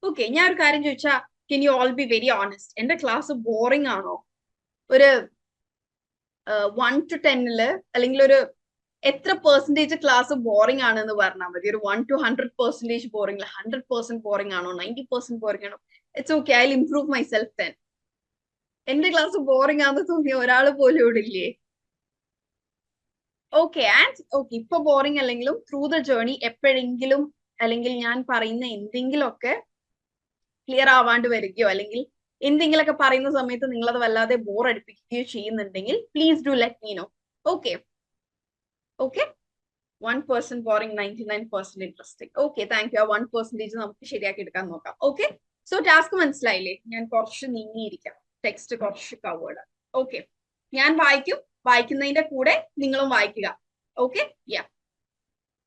ഓക്കെ ഞാൻ ഒരു കാര്യം ചോദിച്ചാ, can you all be very honest, എന്റെ ക്ലാസ് ബോറിംഗ് ആണോ? ഒരു 1 to 10 അല്ലെങ്കിൽ ഒരു എത്ര പെർസെന്റേജ് ക്ലാസ് ബോറിംഗ് ആണെന്ന് പറഞ്ഞാൽ മതി. ഒരു 1 to 100% ബോറിംഗ്, 100% ബോറിംഗ് ആണോ, 90% ബോറിംഗ് ആണോ? It's okay, I will improve my self then. എന്റെ ക്ലാസ് ബോറിംഗ് ആണെന്ന് തോന്നിയ ഒരാൾ പോലും ഇവിടെ ഇല്ലേ? ഓക്കെ ആൻഡ് ഓക്കെ ഇപ്പൊ ബോറിംഗ് അല്ലെങ്കിലും ത്രൂ ദ ജേർണി എപ്പോഴെങ്കിലും അല്ലെങ്കിൽ ഞാൻ പറയുന്ന എന്തെങ്കിലുമൊക്കെ ക്ലിയർ ആവാണ്ട് വരികയോ അല്ലെങ്കിൽ എന്തെങ്കിലുമൊക്കെ പറയുന്ന സമയത്ത് നിങ്ങളത് വല്ലാതെ ബോർ അടിപ്പിക്കുകയോ ചെയ്യുന്നുണ്ടെങ്കിൽ please do let me know. Okay okay 1% boring, 99% interesting. Okay thank you. ആ 1% നമുക്ക് ശരിയാക്കി എടുക്കാൻ നോക്കാം. ഓക്കെ സോ ടാസ്ക് മനസ്സിലായില്ലേ? ഞാൻ കുറച്ച് നീങ്ങിയിരിക്കാം, ടെക്സ്റ്റ് കുറച്ച് കവേർഡ്. ഓക്കെ ഞാൻ വായിക്കും, വായിക്കുന്നതിന്റെ കൂടെ നിങ്ങളും വായിക്കുക. Okay yeah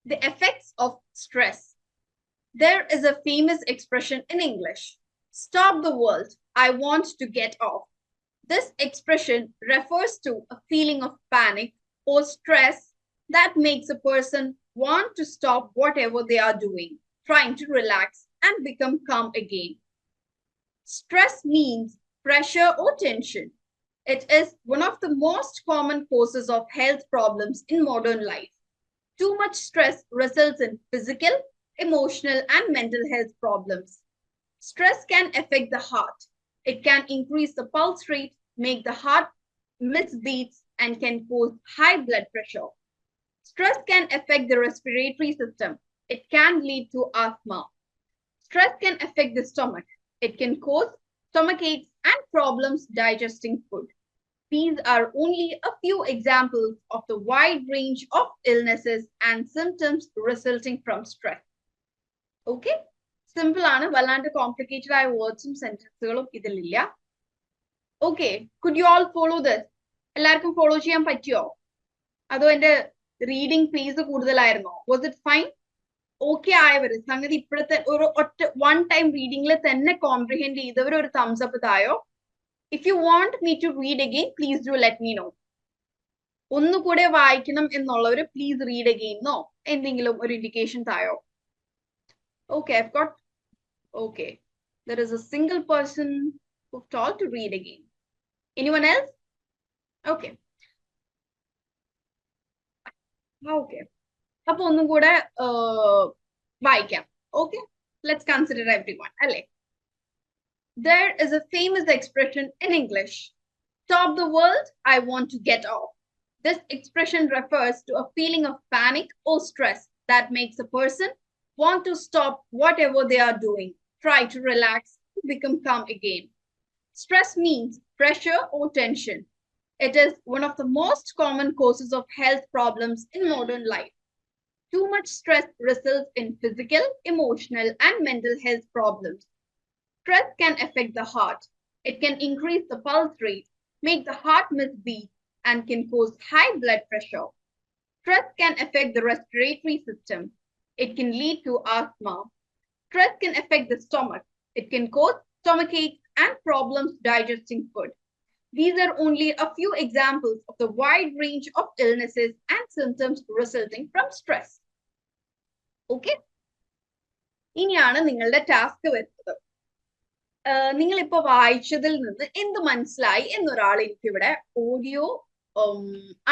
The effects of stress. There is a famous expression in English, stop the world, I want to get off. This expression refers to a feeling of panic or stress that makes a person want to stop whatever they are doing, trying to relax and become calm again. Stress means pressure or tension. It is one of the most common causes of health problems in modern life. Too much stress results in physical, emotional, and mental health problems. Stress can affect the heart. It can increase the pulse rate, make the heart miss beats, and can cause high blood pressure. Stress can affect the respiratory system. It can lead to asthma. Stress can affect the stomach. It can cause stomach aches and problems digesting food. These are only a few examples of the wide range of illnesses and symptoms resulting from stress. Okay? Simple ആണ്, വല്ലാണ്ട് complicated ആയ വേർഡ്സും സെന്റൻസുകളും ഇതിലില്ല. Okay could you all follow this? എല്ലാവർക്കും follow ചെയ്യാൻ പറ്റിയോ? അതോ എന്റെ റീഡിംഗ് പേസ് കൂടുതലായിരുന്നോ? Was it fine? ഓക്കെ ആയവര് സംഗതി ഇപ്പോഴത്തെ ഒരു ഒറ്റ 1 ടൈം റീഡിംഗിൽ തന്നെ കോംപ്രിഹെൻഡ് ചെയ്തവർ ഒരു തംസ് അപ്പ് തായോ. If you want me to read again, please do let me know. ഒന്നുകൂടെ വായിക്കണം എന്നുള്ളവര് പ്ലീസ് റീഡ് അഗെയിൻ നോ എന്തെങ്കിലും ഒരു indication തായോ? Okay, I've got, okay, there is a single person who told to read again. Anyone else? Okay. Okay. അപ്പൊ ഒന്നും കൂടെ വായിക്കാം. Okay, let's consider everyone. അല്ലേ? There is a famous expression in English, stop the world, I want to get off. This expression refers to a feeling of panic or stress that makes a person want to stop whatever they are doing, try to relax, become calm again. Stress means pressure or tension. It is one of the most common causes of health problems in modern life. Too much stress results in physical, emotional, and mental health problems. Stress can affect the heart. It can increase the pulse rate, make the heart miss beats, and can cause high blood pressure. Stress can affect the respiratory system. It can lead to asthma. Stress can affect the stomach. It can cause stomach aches and problems digesting food. These are only a few examples of the wide range of illnesses and symptoms resulting from stress. Okay? ഇനിയാണ് നിങ്ങളുടെ task വരുന്നത്. നിങ്ങളിപ്പോ വായിച്ചതിൽ നിന്ന് എന്ത് മനസ്സിലായി എന്നൊരാൾ എനിക്കിവിടെ audio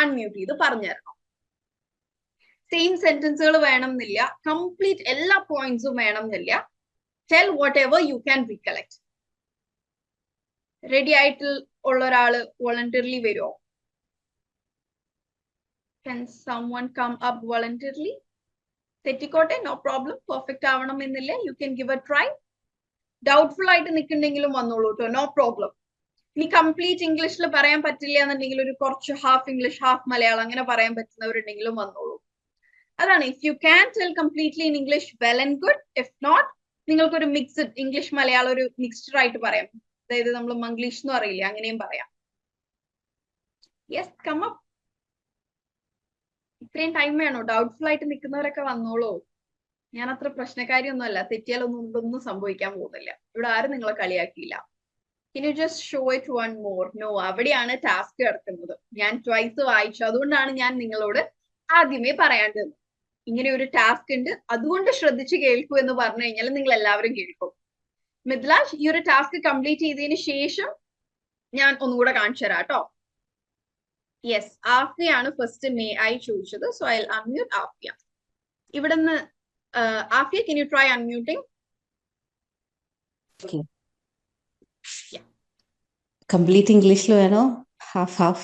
unmute ചെയ്ത് പറഞ്ഞു തരണം. സെയിം സെന്റൻസുകൾ വേണം എന്നില്ല, കംപ്ലീറ്റ് എല്ലാ പോയിന്റ്സും വേണം എന്നില്ല. Tell what ever you can recollect. Ready ആയിട്ട് ഉള്ള ഒരാള് വോളണ്ടിയർലി വരുമോ? Can someone come up voluntarily? തെറ്റിക്കോട്ടെ, നോ പ്രോബ്ലം. പെർഫെക്റ്റ് ആവണം എന്നില്ല, you can give a try. Doubtful ആയിട്ട് നിൽക്കുന്നുണ്ടെങ്കിലും വന്നോളൂ കേട്ടോ, നോ പ്രോബ്ലം. ഇനി കംപ്ലീറ്റ് ഇംഗ്ലീഷിൽ പറയാൻ പറ്റില്ല എന്നുണ്ടെങ്കിൽ ഒരു കുറച്ച് ഹാഫ് ഇംഗ്ലീഷ് ഹാഫ് മലയാളം അങ്ങനെ പറയാൻ പറ്റുന്നവരുണ്ടെങ്കിലും വന്നോളൂ. അതാണ്, if you can tell completely in English, well and good. If not, നിങ്ങൾക്കൊരു മിക്സ്ഡ് ഇംഗ്ലീഷ് മലയാളം ഒരു മിക്സ്ഡ് ആയിട്ട് പറയാം. അതായത് നമ്മൾ മംഗ്ലീഷ് എന്ന് പറയില്ലേ, അങ്ങനെയും പറയാം. Yes, come up. ഇത്രയും ടൈം വേണോ? ഡൗട്ട്ഫുൾ ആയിട്ട് നിൽക്കുന്നവരൊക്കെ വന്നോളൂ. ഞാൻ അത്ര പ്രശ്നക്കാരിയൊന്നും അല്ല, തെറ്റിയാലൊന്നും സംഭവിക്കാൻ പോകുന്നില്ല. ഇവിടെ ആരും നിങ്ങളെ കളിയാക്കിയില്ല. Can you just show it one more? No, അവിടെയാണ് ടാസ്ക് കിടക്കുന്നത്. ഞാൻ ട്വൈസ് വായിച്ചു, അതുകൊണ്ടാണ് ഞാൻ നിങ്ങളോട് ആദ്യമേ പറയാണ്ടത്. ഇങ്ങനെ ഒരു ടാസ്ക് ഉണ്ട്, അതുകൊണ്ട് ശ്രദ്ധിച്ച് കേൾക്കൂ എന്ന് പറഞ്ഞു കഴിഞ്ഞാൽ നിങ്ങൾ എല്ലാവരും കേൾക്കും. മിഥിലാജ്, ഈ ഒരു ടാസ്ക് കംപ്ലീറ്റ് ചെയ്തതിന് ശേഷം ഞാൻ ഒന്നുകൂടെ കാണിച്ചു തരാം കേട്ടോ. യെസ്, ആഫിയാണ് ഫസ്റ്റ് ഐ ചോദിച്ചത്. So I unmute Afiya. ഇവിടുന്ന് Afiya, can you try unmuting? Okay. Yeah. Complete English lo വേണോ? Half.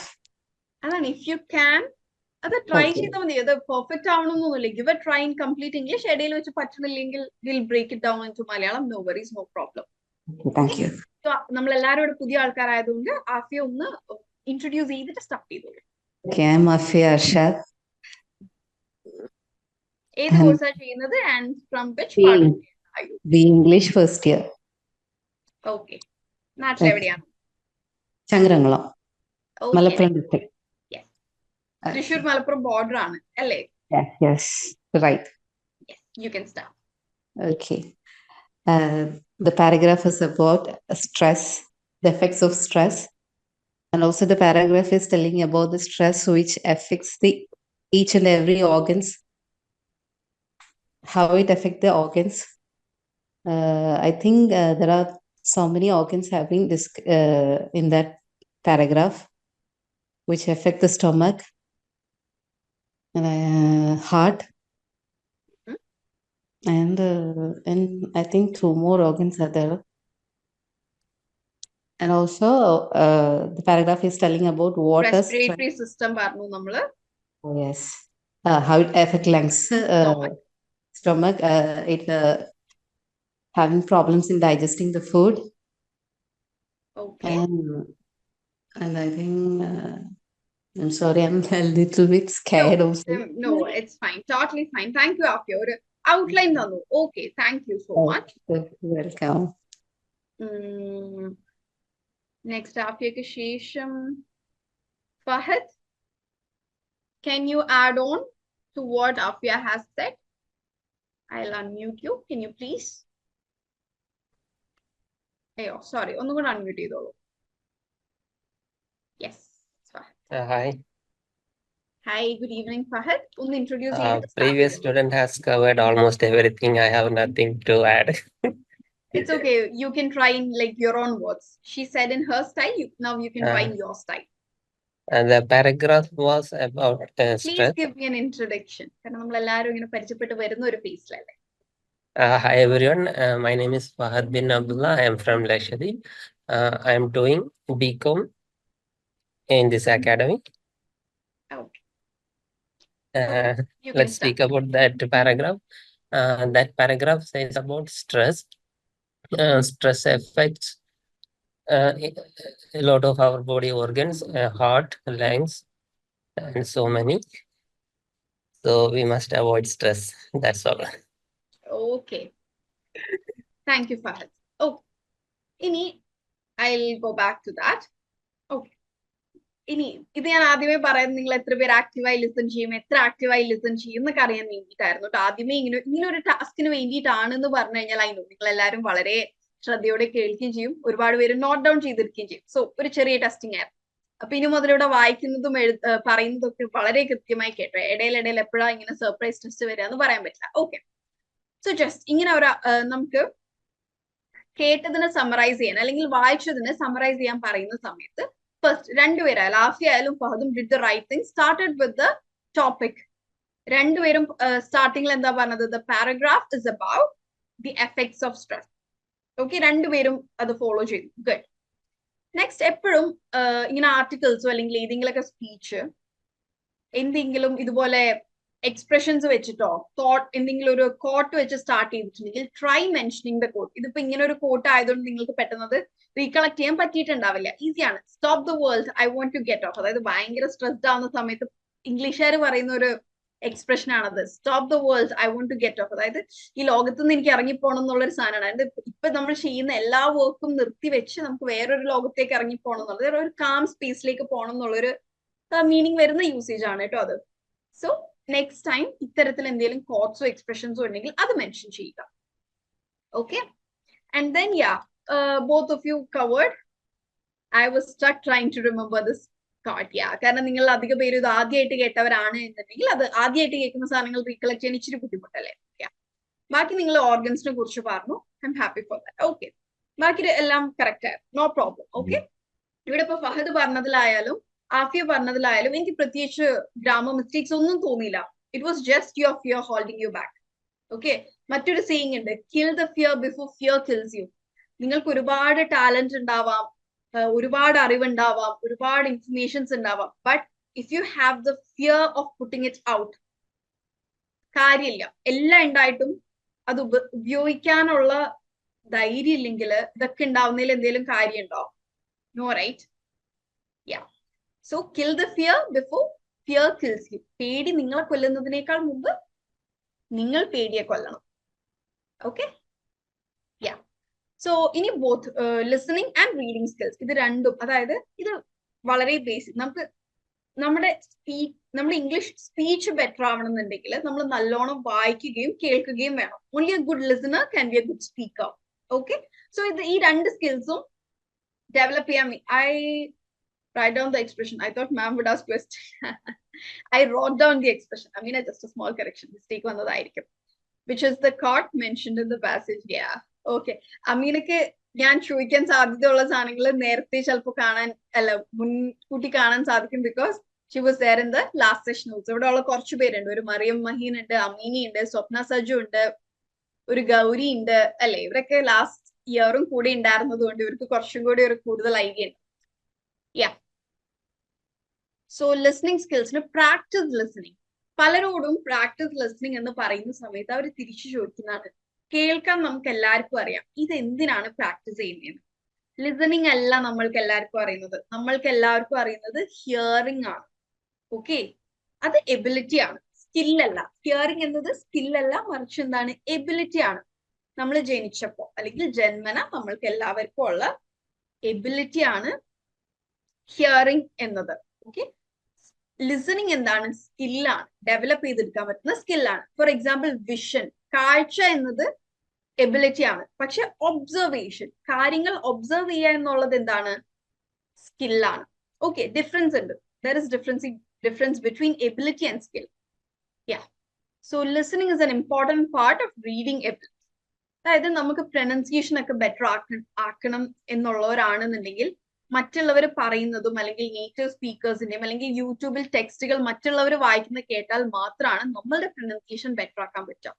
അതാണ്, if you can, അത് ട്രൈ ചെയ്താൽ മതി. അത് പെർഫെക്റ്റ് ആവണമെന്നൊന്നുമില്ല. Give a try in complete English. ഇടയിൽ വെച്ച് പറ്റുന്നില്ലെങ്കിൽ will break it down into Malayalam. No worries, no problem. Thank you. നമ്മൾ എല്ലാവരും ഇവിടെ പുതിയ ആൾക്കാരായതുകൊണ്ട് ആഫിയ ഒന്ന് ഇൻട്രൊഡ്യൂസ് ചെയ്തിട്ട് സ്റ്റാർട്ട് ചെയ്തോളൂ. Okay, I am Afiya Arshad. ഏത് കോഴ്സാണ് ചെയ്യുന്നത് and from which part? B English first year. Okay, നാട്ടിലെവിടെയാണ്? ചങ്ങരംകുളം, മലപ്പുറം ഡിസ്ട്രിക്ട്. തൃശ്ശൂർ മലപ്പുറം ബോർഡർ ആണ് അല്ലേ? Yes, right. Yes, you can start. Okay. The paragraph is about stress, the effects of stress, and also the paragraph is telling about the stress which affects each and every organs, how it affects the organs. I think there are so many organs having this in that paragraph, which affect the stomach, heart, and I think 2 more organs are there. And also the paragraph is telling about water, respiratory system parnu nammal. Yes, how it affects lungs, stomach, it having problems in digesting the food. Okay. And I think I'm sorry, I'm a little bit scared also. No, it's fine. Totally fine. Thank you, Afia. Or outline thanu. Okay, thank you so much. You're welcome. Next, Afia ke shesham. Fahad, can you add on to what Afia has said? I'll unmute you. Can you please? Hey, oh, sorry. Onnu kuda unmute cheyidolu. Yes. Hi. Hi, good evening, Fahad. Introduce previous student has covered almost everything. I have nothing to add. It's okay. You can try in like your own words. She said in her style. Now you can try in your style. And the paragraph was about Please stress. give me an introduction. Hi everyone. My name is Fahad bin Abdullah. I am from Lakshadweep. I am doing BCom in this academy. Okay. Let's speak about that paragraph. That paragraph says about stress. Stress affects a lot of our body organs, heart, lungs, and so many. So we must avoid stress. That's all. Okay. Thank you, Fahad. Oh, I'll go back to that. Okay. ഇത് ഞാൻ ആദ്യമേ പറയുന്നത് നിങ്ങൾ എത്ര പേര് ആക്റ്റീവായി listen ചെയ്യും, എത്ര ആക്റ്റീവായി listen ചെയ്യും എന്നൊക്കെ അറിയാൻ വേണ്ടിയിട്ടായിരുന്നു കേട്ടോ. ആദ്യമേ ഇങ്ങനെ ഒരു ടാസ്കിന് വേണ്ടിയിട്ടാണെന്ന് പറഞ്ഞു കഴിഞ്ഞാൽ നിങ്ങൾ എല്ലാവരും വളരെ ശ്രദ്ധയോടെ കേൾക്കുകയും ചെയ്യും. ഒരുപാട് പേര് നോട്ട് ഡൗൺ ചെയ്തിരിക്കുകയും ചെയ്യും. സോ ഒരു ചെറിയ ടെസ്റ്റിംഗ് ആയിരുന്നു. അപ്പൊ ഇനി മുതൽ ഇവിടെ വായിക്കുന്നതും പറയുന്നതും ഒക്കെ വളരെ കൃത്യമായി കേട്ടോ. ഇടയിൽ എപ്പോഴാണ് ഇങ്ങനെ സർപ്രൈസ് ടെസ്റ്റ് വരിക എന്ന് പറയാൻ പറ്റില്ല. ഓക്കെ, സോ ജസ്റ്റ് ഇങ്ങനെ നമുക്ക് കേട്ടതിനെ സമ്മറൈസ് ചെയ്യാൻ അല്ലെങ്കിൽ വായിച്ചതിനെ സമ്മറൈസ് ചെയ്യാൻ പറയുന്ന സമയത്ത് ഫസ്റ്റ് രണ്ടുപേരായാലും ആഫിയ ആയാലും ഫഹദും did the right thing, started with the topic. രണ്ടുപേരും സ്റ്റാർട്ടിങ്ങിൽ എന്താ പറഞ്ഞത്? The paragraph is about the effects of stress. Okay, രണ്ടുപേരും അത് ഫോളോ ചെയ്തു. ഗുഡ്. നെക്സ്റ്റ്, എപ്പോഴും ഇങ്ങനെ ആർട്ടിക്കിൾസോ അല്ലെങ്കിൽ ഏതെങ്കിലുമൊക്കെ സ്പീച്ച് എന്തെങ്കിലും ഇതുപോലെ എക്സ്പ്രഷൻസ് വെച്ചിട്ടോ എന്തെങ്കിലും ഒരു കോട്ട് വെച്ച് സ്റ്റാർട്ട് ചെയ്തിട്ടുണ്ടെങ്കിൽ ട്രൈ മെൻഷനിങ് ദ കോട്ട്. ഇതിപ്പോ ഇങ്ങനെ ഒരു കോട്ട് ആയതുകൊണ്ട് നിങ്ങൾക്ക് പെട്ടെന്നത് റീകളക്ട് ചെയ്യാൻ പറ്റിയിട്ടുണ്ടാവില്ല. ഈസിയാണ്. Stop the world, I want to get off. അതായത് ഭയങ്കര സ്ട്രെസ്ഡ് ആവുന്ന സമയത്ത് ഇംഗ്ലീഷുകാർ പറയുന്ന ഒരു എക്സ്പ്രഷൻ ആണത്. Stop the world, I want to get off. അതായത് ഈ ലോകത്ത് നിന്ന് എനിക്ക് ഇറങ്ങിപ്പോണം എന്നുള്ളൊരു സാധനമാണ്. അതായത് ഇപ്പൊ നമ്മൾ ചെയ്യുന്ന എല്ലാ വർക്കും നിർത്തി വെച്ച് നമുക്ക് വേറൊരു ലോകത്തേക്ക് ഇറങ്ങിപ്പോണം എന്നുള്ളത്, ഒരു കാം സ്പേസിലേക്ക് പോകണം എന്നുള്ളൊരു മീനിങ് വരുന്ന യൂസേജ് ആണ് കേട്ടോ അത്. സോ നെക്സ്റ്റ് ടൈം ഇത്തരത്തിൽ എന്തെങ്കിലും കോട്ട്സോ എക്സ്പ്രഷൻസോ ഉണ്ടെങ്കിൽ അത് മെൻഷൻ ചെയ്യുക. Okay, and then both of you covered. I was struck trying to remember this card. കാരണം നിങ്ങൾ അധിക പേര് ഇത് ആദ്യമായിട്ട് കേട്ടവരാണ് എന്നുണ്ടെങ്കിൽ അത് ആദ്യമായിട്ട് കേൾക്കുന്ന സാധനങ്ങൾ റീകളക്ട് ചെയ്യാൻ ഇച്ചിരി ബുദ്ധിമുട്ടല്ലേ. ബാക്കി നിങ്ങൾ ഓർഗൻസിനെ കുറിച്ച് പറഞ്ഞു. I am happy for that. Okay, ബാക്കി എല്ലാം കറക്റ്റ് ആയിരുന്നു, നോ പ്രോബ്ലം. ഓക്കെ, ഇവിടെ ഇപ്പൊ ഫഹദ് പറഞ്ഞതിലായാലും ആഫിയ പറഞ്ഞതിലായാലും എനിക്ക് പ്രത്യേകിച്ച് ഗ്രാമർ മിസ്റ്റേക്സ് ഒന്നും തോന്നിയില്ല. It was just your fear holding you back. Okay, മറ്റൊരു സേയിങ് ഉണ്ട്, kill the fear before fear kills you. നിങ്ങൾക്ക് ഒരുപാട് ടാലന്റ് ഉണ്ടാവാം, ഒരുപാട് അറിവുണ്ടാവാം, ഒരുപാട് ഇൻഫർമേഷൻസ് ഉണ്ടാവാം, but if you have the fear of putting it out, കാര്യമില്ല. എല്ലാം ഉണ്ടായിട്ടും അത് ഉപയോഗിക്കാനുള്ള ധൈര്യം ഇല്ലെങ്കിൽ ഇതൊക്കെ ഉണ്ടാവുന്നതിൽ എന്തെങ്കിലും കാര്യമുണ്ടോ? No, right? So kill the fear before fear kills you. പേടി നിങ്ങളെ കൊല്ലുന്നതിനേക്കാൾ മുമ്പ് നിങ്ങൾ പേടിയെ കൊല്ലണം. ഓക്കെ, സോ ഇനി both listening and reading skills, ഇത് രണ്ടും, അതായത് ഇത് വളരെ ബേസിക്. നമ്മുടെ ഇംഗ്ലീഷ് സ്പീച്ച് ബെറ്റർ ആവണമെന്നുണ്ടെങ്കിൽ നമ്മൾ നല്ലോണം വായിക്കുകയും കേൾക്കുകയും വേണം. Only A good listener can be A good speaker. Okay, so ഈ രണ്ട് സ്കിൽസും ഡെവലപ്പ് ചെയ്യാൻ I write down the expression. I thought ma'am would ask question. I wrote down the expression. I mean, just a small correction. Mistake vannadaayirikkum. Which is the cart mentioned in the passage. Yeah. Okay. അമീനൊക്കെ ഞാൻ ചോദിക്കാൻ സാധ്യതയുള്ള സാധനങ്ങൾ നേരത്തെ ചിലപ്പോൾ കാണാൻ മുൻകൂട്ടി കാണാൻ സാധിക്കും. Because she was there in the last session also. ഇവിടെ ഉള്ള കുറച്ച് പേരുണ്ട്. ഒരു മറിയം മഹീൻ ഉണ്ട്, അമീനി ഉണ്ട്, സ്വപ്ന സജു ഉണ്ട്, ഒരു ഗൗരി ഉണ്ട്, അല്ലെ? ഇവരൊക്കെ ലാസ്റ്റ് ഇയറും കൂടി ഉണ്ടായിരുന്നത് കൊണ്ട് ഇവർക്ക് കുറച്ചും കൂടി ഒരു കൂടുതൽ ഐഡിയ ഉണ്ട്. സോ ലിസണിങ് സ്കിൽസിന് പ്രാക്ടീസ് ലിസണിങ്. പലരോടും പ്രാക്ടീസ് ലിസണിങ് എന്ന് പറയുന്ന സമയത്ത് അവർ തിരിച്ചു ചോദിക്കുന്നതാണ്, കേൾക്കാൻ നമുക്ക് എല്ലാവർക്കും അറിയാം, ഇത് എന്തിനാണ് പ്രാക്ടീസ് ചെയ്യുന്നത്? ലിസണിങ് അല്ല നമ്മൾക്ക് എല്ലാവർക്കും അറിയുന്നത്. നമ്മൾക്ക് എല്ലാവർക്കും അറിയുന്നത് ഹിയറിംഗ് ആണ്. ഓക്കെ, അത് എബിലിറ്റി ആണ്, സ്കില്ലല്ല. ഹിയറിംഗ് എന്നത് സ്കില്ലല്ല, മറിച്ച് എന്താണ്? എബിലിറ്റി ആണ്. നമ്മൾ ജനിച്ചപ്പോ അല്ലെങ്കിൽ ജന്മന നമ്മൾക്ക് എല്ലാവർക്കും ഉള്ള എബിലിറ്റി ആണ് ഹിയറിംഗ് എന്നത്. ഓക്കെ, ലിസണിങ് എന്താണ്? സ്കില്ലാണ്, ഡെവലപ്പ് ചെയ്തെടുക്കാൻ പറ്റുന്ന സ്കില്ലാണ്. ഫോർ എക്സാമ്പിൾ വിഷൻ, കാഴ്ച എന്നത് എബിലിറ്റി ആണ്. പക്ഷെ ഒബ്സർവേഷൻ, കാര്യങ്ങൾ ഒബ്സർവ് ചെയ്യുക എന്നുള്ളത് എന്താണ്? സ്കില്ലാണ്. ഓക്കെ, ഡിഫറൻസ് ഉണ്ട്. There is difference between ability and skill. So listening is an important part of reading ability. അതായത് നമുക്ക് പ്രൊനൗൺസിയേഷൻ ഒക്കെ ബെറ്റർ ആക്കണം എന്നുള്ളവരാണെന്നുണ്ടെങ്കിൽ മറ്റുള്ളവർ പറയുന്നതും അല്ലെങ്കിൽ നേറ്റീവ് സ്പീക്കേഴ്സിന്റെയും അല്ലെങ്കിൽ യൂട്യൂബിൽ ടെക്സ്റ്റുകൾ മറ്റുള്ളവർ വായിക്കുന്ന കേട്ടാൽ മാത്രമാണ് നമ്മളുടെ പ്രൊനൗൺസിയേഷൻ ബെറ്റർ ആക്കാൻ പറ്റുക.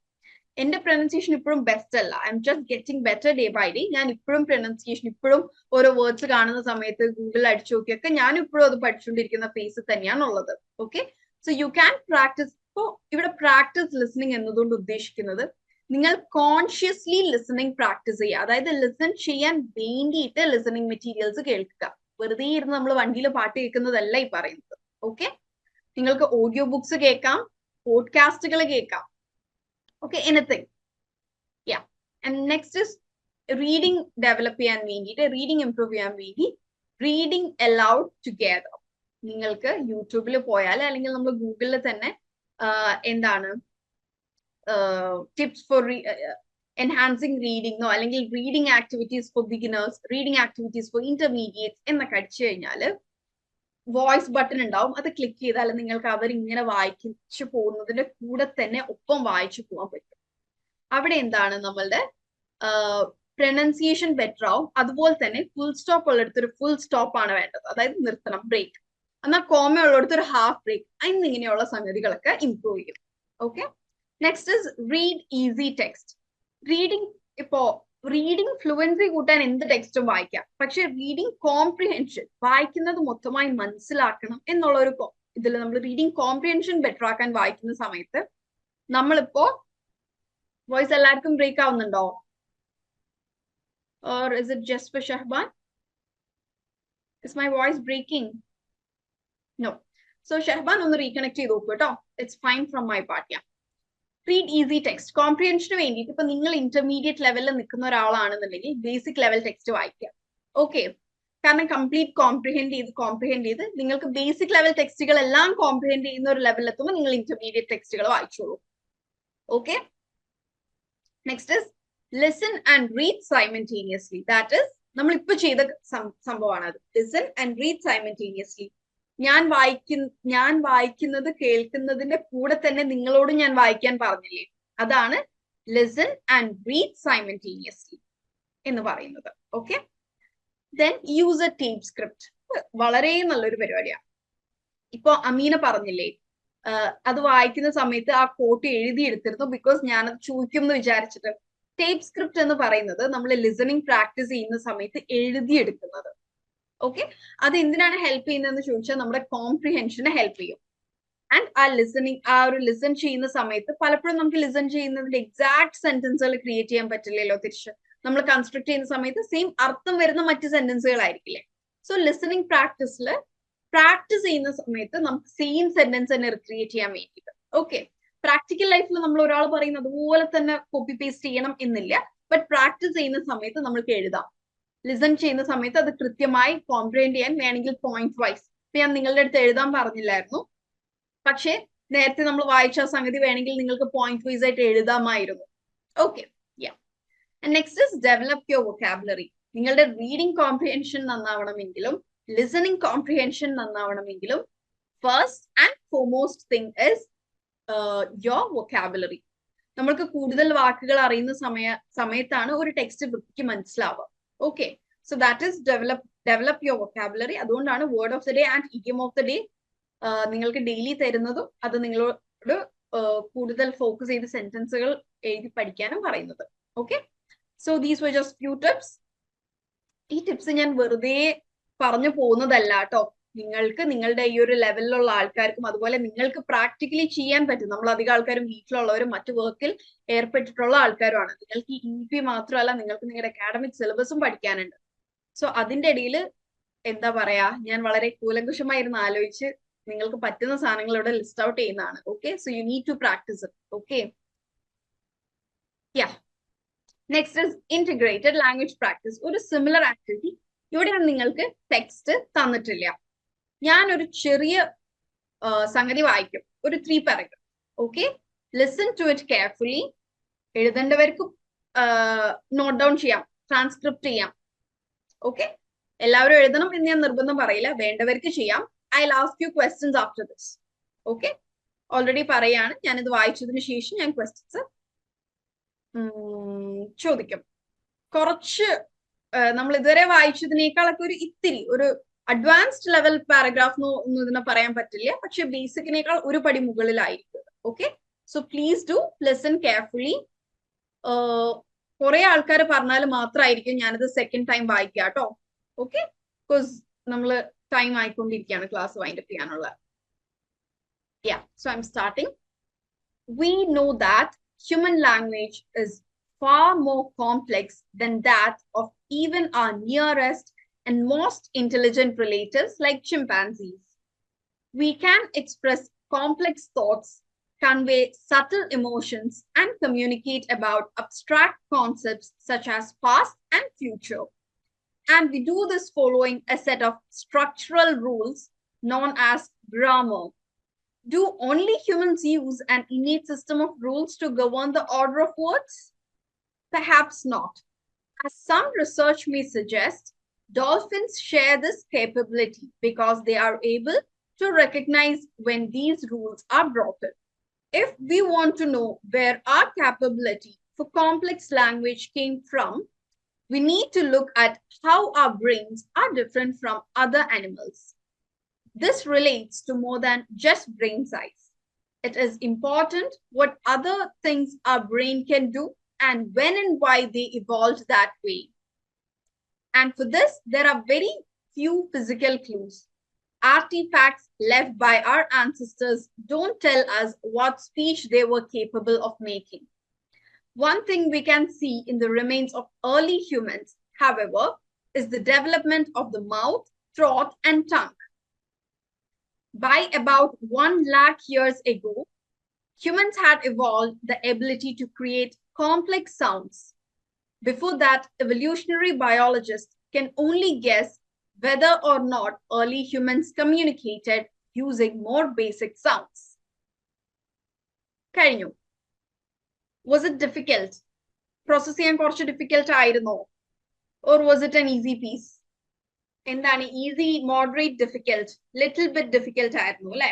എന്റെ പ്രൊനൗൺസിയേഷൻ ഇപ്പോഴും ബെസ്റ്റ് അല്ല. I'm just getting better day by day. ഞാൻ ഇപ്പോഴും പ്രൊനൗൺസിയേഷൻ ഇപ്പോഴും ഓരോ വേർഡ്സ് കാണുന്ന സമയത്ത് ഗൂഗിളിൽ അടിച്ചു നോക്കിയൊക്കെ ഞാൻ ഇപ്പോഴും അത് പഠിച്ചുകൊണ്ടിരിക്കുന്ന ഫേസ് തന്നെയാണ് ഉള്ളത്. Okay, so you can practice. ഇപ്പോൾ ഇവിടെ പ്രാക്ടീസ് ലിസണിങ് എന്നതുകൊണ്ട് ഉദ്ദേശിക്കുന്നത് നിങ്ങൾ കോൺഷ്യസ്ലി ലിസണിങ് പ്രാക്ടീസ് ചെയ്യുക. അതായത് ലിസൺ ചെയ്യാൻ വേണ്ടിയിട്ട് ലിസണിങ് മെറ്റീരിയൽസ് കേൾക്കുക. വെറുതെ ഇരുന്ന് നമ്മൾ വണ്ടിയിൽ പാട്ട് കേൾക്കുന്നതല്ല ഈ പറയുന്നത്. ഓക്കെ, നിങ്ങൾക്ക് ഓഡിയോ ബുക്സ് കേൾക്കാം, പോഡ്കാസ്റ്റുകൾ കേൾക്കാം. Okay, anything. And next is reading develop ചെയ്യാൻ വേണ്ടിയിട്ട്, റീഡിങ് ഇംപ്രൂവ് ചെയ്യാൻ വേണ്ടി റീഡിങ് അലൗഡ് ടുഗെദർ. നിങ്ങൾക്ക് യൂട്യൂബിൽ പോയാൽ അല്ലെങ്കിൽ നമ്മൾ ഗൂഗിളിൽ തന്നെ എന്താണ് ടിപ്സ് ഫോർ എൻഹാൻസിങ് റീഡിംഗോ അല്ലെങ്കിൽ reading activities for beginners, reading activities four intermediate എന്നൊക്കെ അടിച്ചു കഴിഞ്ഞാൽ വോയിസ് ബട്ടൺ ഉണ്ടാവും. അത് ക്ലിക്ക് ചെയ്താൽ നിങ്ങൾക്ക് അവരിങ്ങനെ വായിച്ചു പോകുന്നതിന്റെ കൂടെ തന്നെ ഒപ്പം വായിച്ചു പോകാൻ പറ്റും. അവിടെ എന്താണ് നമ്മളുടെ പ്രൊനൗൺസിയേഷൻ ബെറ്റർ ആവും. അതുപോലെ തന്നെ ഫുൾ സ്റ്റോപ്പ് ഉള്ളിടത്ത് ഒരു ഫുൾ സ്റ്റോപ്പ് ആണ് വേണ്ടത്, അതായത് നിർത്തണം, ബ്രേക്ക്. എന്നാൽ കോമ ഉള്ളിടത്ത് ഒരു ഹാഫ് ബ്രേക്ക്, എന്നിങ്ങനെയുള്ള സംഗതികളൊക്കെ ഇംപ്രൂവ് ചെയ്യും. Okay, next is read easy text. Reading, ഇപ്പോ റീഡിങ് ഫ്ലുവൻസി കൂട്ടാൻ എന്ത് ടെക്സ്റ്റും വായിക്കാം, പക്ഷെ റീഡിങ് കോംപ്രിഹെൻഷൻ, വായിക്കുന്നത് മൊത്തമായി മനസ്സിലാക്കണം എന്നുള്ള ഒരു ഇതിൽ നമ്മൾ റീഡിങ് കോംപ്രിഹെൻഷൻ ബെറ്റർ ആക്കാൻ വായിക്കുന്ന സമയത്ത് നമ്മളിപ്പോ വോയിസ് എല്ലാവർക്കും ബ്രേക്ക് ആവുന്നുണ്ടോ? Or is it just for Shahban? Is my voice breaking? No. So Shahban ഒന്ന് റീകണക്ട് ചെയ്ത് നോക്കൂ കേട്ടോ. It's fine from my part. Yeah. Read easy text. കോംപ്രിഹെൻഷന് വേണ്ടിയിട്ട് ഇപ്പൊ നിങ്ങൾ ഇന്റർമീഡിയറ്റ് ലെവലിൽ നിൽക്കുന്ന ഒരാളാണെന്നുണ്ടെങ്കിൽ ബേസിക് ലെവൽ ടെക്സ്റ്റ് വായിക്കുക. ഓക്കെ, കാരണം കംപ്ലീറ്റ് കോംപ്രിഹെൻഡ് ചെയ്ത് നിങ്ങൾക്ക് ബേസിക് ലെവൽ ടെക്സ്റ്റുകൾ എല്ലാം കോംപ്രിഹെൻഡ് ചെയ്യുന്ന ഒരു ലെവലിൽ എത്തുമ്പോൾ നിങ്ങൾ ഇന്റർമീഡിയറ്റ് ടെക്സ്റ്റുകൾ വായിച്ചോളൂ. Okay, next is listen and read simultaneously. That is നമ്മൾ ഇപ്പൊ ചെയ്ത സംഭവമാണ് അത്. Listen and read simultaneously. ഞാൻ വായിക്കുന്നത് കേൾക്കുന്നതിന്റെ കൂടെ തന്നെ നിങ്ങളോട് ഞാൻ വായിക്കാൻ പറഞ്ഞില്ലേ, അതാണ് ലിസൺ ആൻഡ് റീഡ് സൈമൾട്ടേനിയസ്ലി എന്ന് പറയുന്നത്. Okay, then use A tape script. വളരെ നല്ലൊരു പരിപാടിയാണ്. ഇപ്പൊ അമീന പറഞ്ഞില്ലേ, അത് വായിക്കുന്ന സമയത്ത് ആ കോട്ട് എഴുതിയെടുത്തിരുന്നു, ബിക്കോസ് ഞാനത് ചോദിക്കും എന്ന് വിചാരിച്ചിട്ട്. ടേപ്പ് സ്ക്രിപ്റ്റ് എന്ന് പറയുന്നത് നമ്മൾ ലിസണിങ് പ്രാക്ടീസ് ചെയ്യുന്ന സമയത്ത് എഴുതിയെടുക്കുന്നത്. ഓക്കെ, അത് എന്തിനാണ് ഹെൽപ്പ് ചെയ്യുന്നതെന്ന് ചോദിച്ചാൽ നമ്മുടെ കോംപ്രിഹെൻഷനെ ഹെൽപ്പ് ചെയ്യും. ആൻഡ് ആ ഒരു ലിസൺ ചെയ്യുന്ന സമയത്ത് പലപ്പോഴും നമുക്ക് ലിസൺ ചെയ്യുന്നതിന്റെ എക്സാക്ട് സെന്റൻസുകൾ ക്രിയേറ്റ് ചെയ്യാൻ പറ്റില്ലല്ലോ. തിരിച്ച് നമ്മൾ കൺസ്ട്രക്ട് ചെയ്യുന്ന സമയത്ത് സെയിം അർത്ഥം വരുന്ന മറ്റ് സെന്റൻസുകളായിരിക്കില്ലേ. സോ ലിസണിങ് പ്രാക്ടീസ് ചെയ്യുന്ന സമയത്ത് നമുക്ക് സെയിം സെന്റൻസ് തന്നെ ക്രിയേറ്റ് ചെയ്യാൻ വേണ്ടിയിട്ട്. ഓക്കെ, പ്രാക്ടിക്കൽ ലൈഫിൽ നമ്മൾ ഒരാൾ പറയുന്നത് അതുപോലെ തന്നെ കോപ്പി പേസ്റ്റ് ചെയ്യണം എന്നില്ല, ബട്ട് പ്രാക്ടീസ് ചെയ്യുന്ന സമയത്ത് നമ്മൾക്ക് എഴുതാം. ലിസൺ ചെയ്യുന്ന സമയത്ത് അത് കൃത്യമായി കോംപ്രിഹെൻഡ് ചെയ്യാൻ വേണമെങ്കിൽ പോയിന്റ് വൈസ്, ഞാൻ നിങ്ങളുടെ അടുത്ത് എഴുതാൻ പറഞ്ഞില്ലായിരുന്നു, പക്ഷേ നേരത്തെ നമ്മൾ വായിച്ച സംഗതി വേണമെങ്കിൽ നിങ്ങൾക്ക് പോയിന്റ് വൈസ് ആയിട്ട് എഴുതാമായിരുന്നു. Okay, next is develop your vocabulary. നിങ്ങളുടെ റീഡിംഗ് കോംപ്രിഹെൻഷൻ നന്നാവണമെങ്കിലും ലിസണിങ് കോംപ്രിഹെൻഷൻ നന്നാവണമെങ്കിലും first and foremost thing is your vocabulary. നമ്മൾക്ക് കൂടുതൽ വാക്കുകൾ അറിയുന്ന സമയത്താണ് ഒരു ടെക്സ്റ്റ് വൃത്തിക്ക് മനസ്സിലാവുക. Okay, so that is develop your vocabulary. അതുകൊണ്ടാണ് word of the day and idiom of the day നിങ്ങൾക്ക് ഡെയിലി തരുന്നതും അത് നിങ്ങളോട് കൂടുതൽ ഫോക്കസ് ചെയ്ത് സെന്റൻസുകൾ എഴുതി പഠിക്കാനും പറയുന്നത്. Okay, so these were just few tips. ഈ ടിപ്സ് ഞാൻ വെറുതെ പറഞ്ഞു പോകുന്നതല്ല കേട്ടോ. നിങ്ങൾക്ക് നിങ്ങളുടെ ഈ ഒരു ലെവലിലുള്ള ആൾക്കാർക്കും അതുപോലെ നിങ്ങൾക്ക് പ്രാക്ടിക്കലി ചെയ്യാൻ പറ്റും. നമ്മൾ അധികം ആൾക്കാരും വീട്ടിലുള്ളവരും മറ്റു വർക്കിൽ ഏർപ്പെട്ടിട്ടുള്ള ആൾക്കാരുമാണ്. നിങ്ങൾക്ക് ഈ EP മാത്രമല്ല, നിങ്ങൾക്ക് നിങ്ങളുടെ അക്കാഡമിക് സിലബസും പഠിക്കാനുണ്ട്. സോ അതിന്റെ ഇടയിൽ എന്താ പറയാ, ഞാൻ വളരെ കൂലങ്കുഷമായിരുന്നു ആലോചിച്ച് നിങ്ങൾക്ക് പറ്റുന്ന സാധനങ്ങൾ ഇവിടെ ലിസ്റ്റ് ഔട്ട് ചെയ്യുന്നതാണ്. Okay, so you need to practice it. Okay, next is integrated language practice. ഒരു സിമിലർ ആക്ടിവിറ്റി. ഇവിടെ നിങ്ങൾക്ക് ടെക്സ്റ്റ് തന്നിട്ടില്ല, ഞാനൊരു ചെറിയ സംഗതി വായിക്കും, ഒരു 3 paragraph. Okay, listen to it carefully. എഴുതേണ്ടവർക്കും നോട്ട് ഡൗൺ ചെയ്യാം, ട്രാൻസ്ക്രിപ്റ്റ് ചെയ്യാം. ഓക്കെ, എല്ലാവരും എഴുതണം എന്ന് ഞാൻ നിർബന്ധം പറയില്ല, വേണ്ടവർക്ക് ചെയ്യാം. I'll ask you questions after this. Okay, already പറയാണ്, ഞാനിത് വായിച്ചതിന് ശേഷം ഞാൻ ക്വസ്റ്റ്യൻസ് ചോദിക്കും. കുറച്ച് നമ്മൾ ഇതുവരെ വായിച്ചതിനേക്കാളൊക്കെ ഒരു ഇത്തിരി ഒരു അഡ്വാൻസ്ഡ് ലെവൽ പാരഗ്രാഫ് ഒന്നും ഇതിനെ പറയാൻ പറ്റില്ല, പക്ഷെ ബേസിക്കിനേക്കാൾ ഒരു പടി മുകളിലായിരിക്കും. Okay, so please do listen carefully. കുറെ ആൾക്കാർ പറഞ്ഞാൽ മാത്രമായിരിക്കും ഞാനിത് സെക്കൻഡ് ടൈം വായിക്കുക കേട്ടോ. ഓക്കെ, ബിക്കോസ് നമ്മൾ ടൈം ആയിക്കൊണ്ടിരിക്കുകയാണ് ക്ലാസ് വൈൻഡ് അപ്പ് ചെയ്യാനുള്ള. So I'm starting. We know that human language is far more complex than that of even our nearest and most intelligent relatives like chimpanzees. We can express complex thoughts, convey subtle emotions, and communicate about abstract concepts such as past and future. And we do this following a set of structural rules known as grammar. Do only humans use an innate system of rules to govern the order of words? Perhaps not. As some research may suggest, dolphins share this capability because they are able to recognize when these rules are broken. If we want to know where our capability for complex language came from, we need to look at how our brains are different from other animals. This relates to more than just brain size. It is important what other things our brain can do and when and why they evolved that way. And for this, there are very few physical clues. Artifacts left by our ancestors don't tell us what speech they were capable of making. One thing we can see in the remains of early humans, however, is the development of the mouth, throat, and tongue. By about 1 lakh years ago, humans had evolved the ability to create complex sounds. Before that, evolutionary biologists can only guess whether or not early humans communicated using more basic sounds. കഴിഞ്ഞു. Was it difficult? Process ചെയ്യാൻ കുറച്ച് difficult ആയിരുന്നോ? Or was it an easy piece? എന്താണ് easy, moderate, difficult, little bit difficult ആയിരുന്നു അല്ലേ?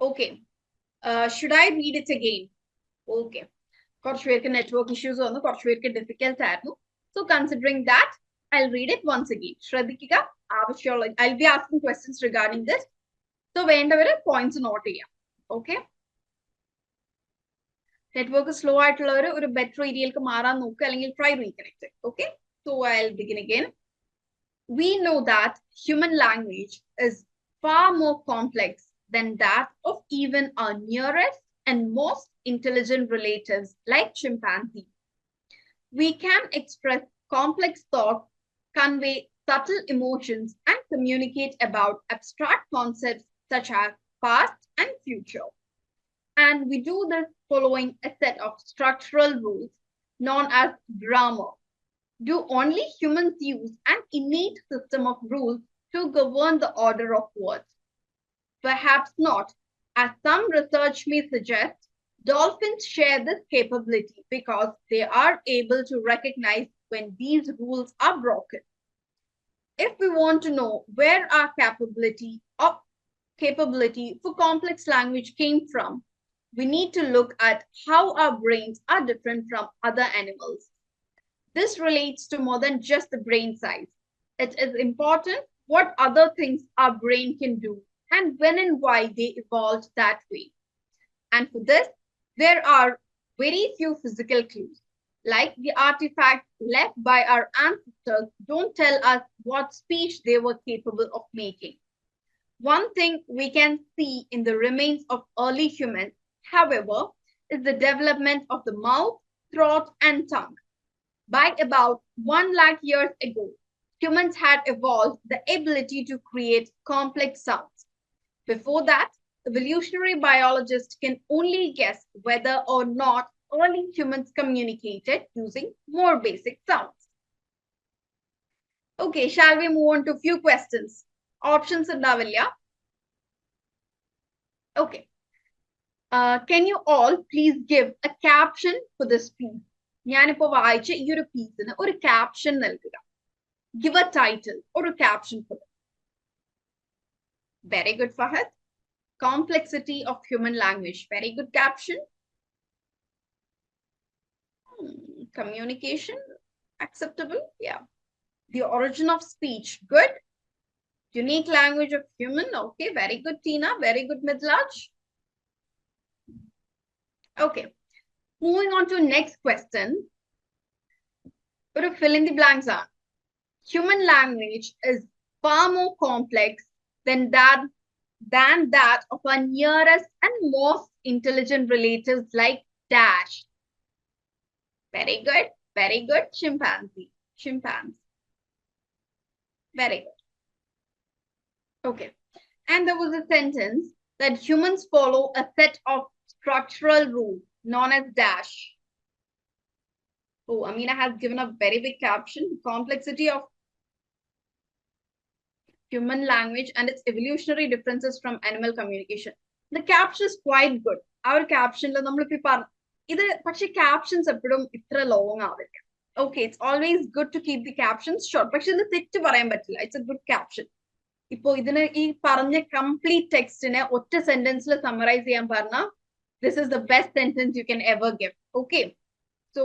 Okay. Should I read it again? Okay. കുറച്ച് പേർക്ക് network issues വന്നു, കുറച്ച് പേർക്ക് ഡിഫിക്കൽട്ട് ആയിരുന്നു. So considering that, I'll read it once again. ശ്രദ്ധിക്കുക, ആവശ്യമുള്ള I'll be asking questions regarding this. So വേണ്ടവര് points നോട്ട് ചെയ്യാം. Okay. നെറ്റ്വർക്ക് സ്ലോ ആയിട്ടുള്ളവർ ഒരു ബെറ്റർ ഏരിയയിലേക്ക് മാറാൻ നോക്കുക, അല്ലെങ്കിൽ try reconnect. Okay. So I'll begin again. We know that human language is far more complex than that of even our nearest and most intelligent relatives like chimpanzee. We can express complex thought, convey subtle emotions, and communicate about abstract concepts such as past and future. And we do this following a set of structural rules known as grammar. Do only humans use an innate system of rules to govern the order of words? Perhaps not. As some research may suggest, dolphins share this capability because they are able to recognize when these rules are broken. If we want to know where our capability for complex language came from, we need to look at how our brains are different from other animals. This relates to more than just the brain size. It is important what other things our brain can do and when and why they evolved that way. And for this, there are very few physical clues, like the artifacts left by our ancestors don't tell us what speech they were capable of making. One thing we can see in the remains of early humans, however, is the development of the mouth, throat, and tongue. By about 1 lakh years ago, humans had evolved the ability to create complex sounds. Before that, evolutionary biologists can only guess whether or not early humans communicated using more basic sounds. Okay, shall we move on to a few questions? Options ഉണ്ടാവില്ല. Okay. Can you all please give a caption for this piece? ഞാനിപ്പോ വായിച്ച ഈ ഒരു പീസിന് ഒരു caption നൽകുക. Give a title or a caption for it. Very good, Fahad. Complexity of human language. Very good caption. Communication. Acceptable. Yeah. The origin of speech. Good. Unique language of human. Okay. Very good, Tina. Very good, Midlaj. Okay. Moving on to next question. Fill in the blanks are. Human language is far more complex than that of our nearest and most intelligent relatives like dash. Very good. Very good. Chimpanzee. Very good. Okay. And there was a sentence that humans follow a set of structural rules known as dash. Oh, Amina has given a very big caption. Complexity of human language and its evolutionary differences from animal communication. The caption is quite good. Our caption, പക്ഷെ captions എപ്പോഴും ഇത്ര long ആവില്ല. Okay, it's always good to keep the captions short. പക്ഷെ ഇത് തെറ്റ് പറയാൻ പറ്റില്ല. It's a good caption. ഇപ്പോ ഇതിന് ഈ പറഞ്ഞ കംപ്ലീറ്റ് ടെക്സ്റ്റിനെ ഒറ്റ സെന്റൻസിൽ സമ്മറൈസ് ചെയ്യാൻ പറഞ്ഞാൽ this is the best sentence you can ever give. Okay, so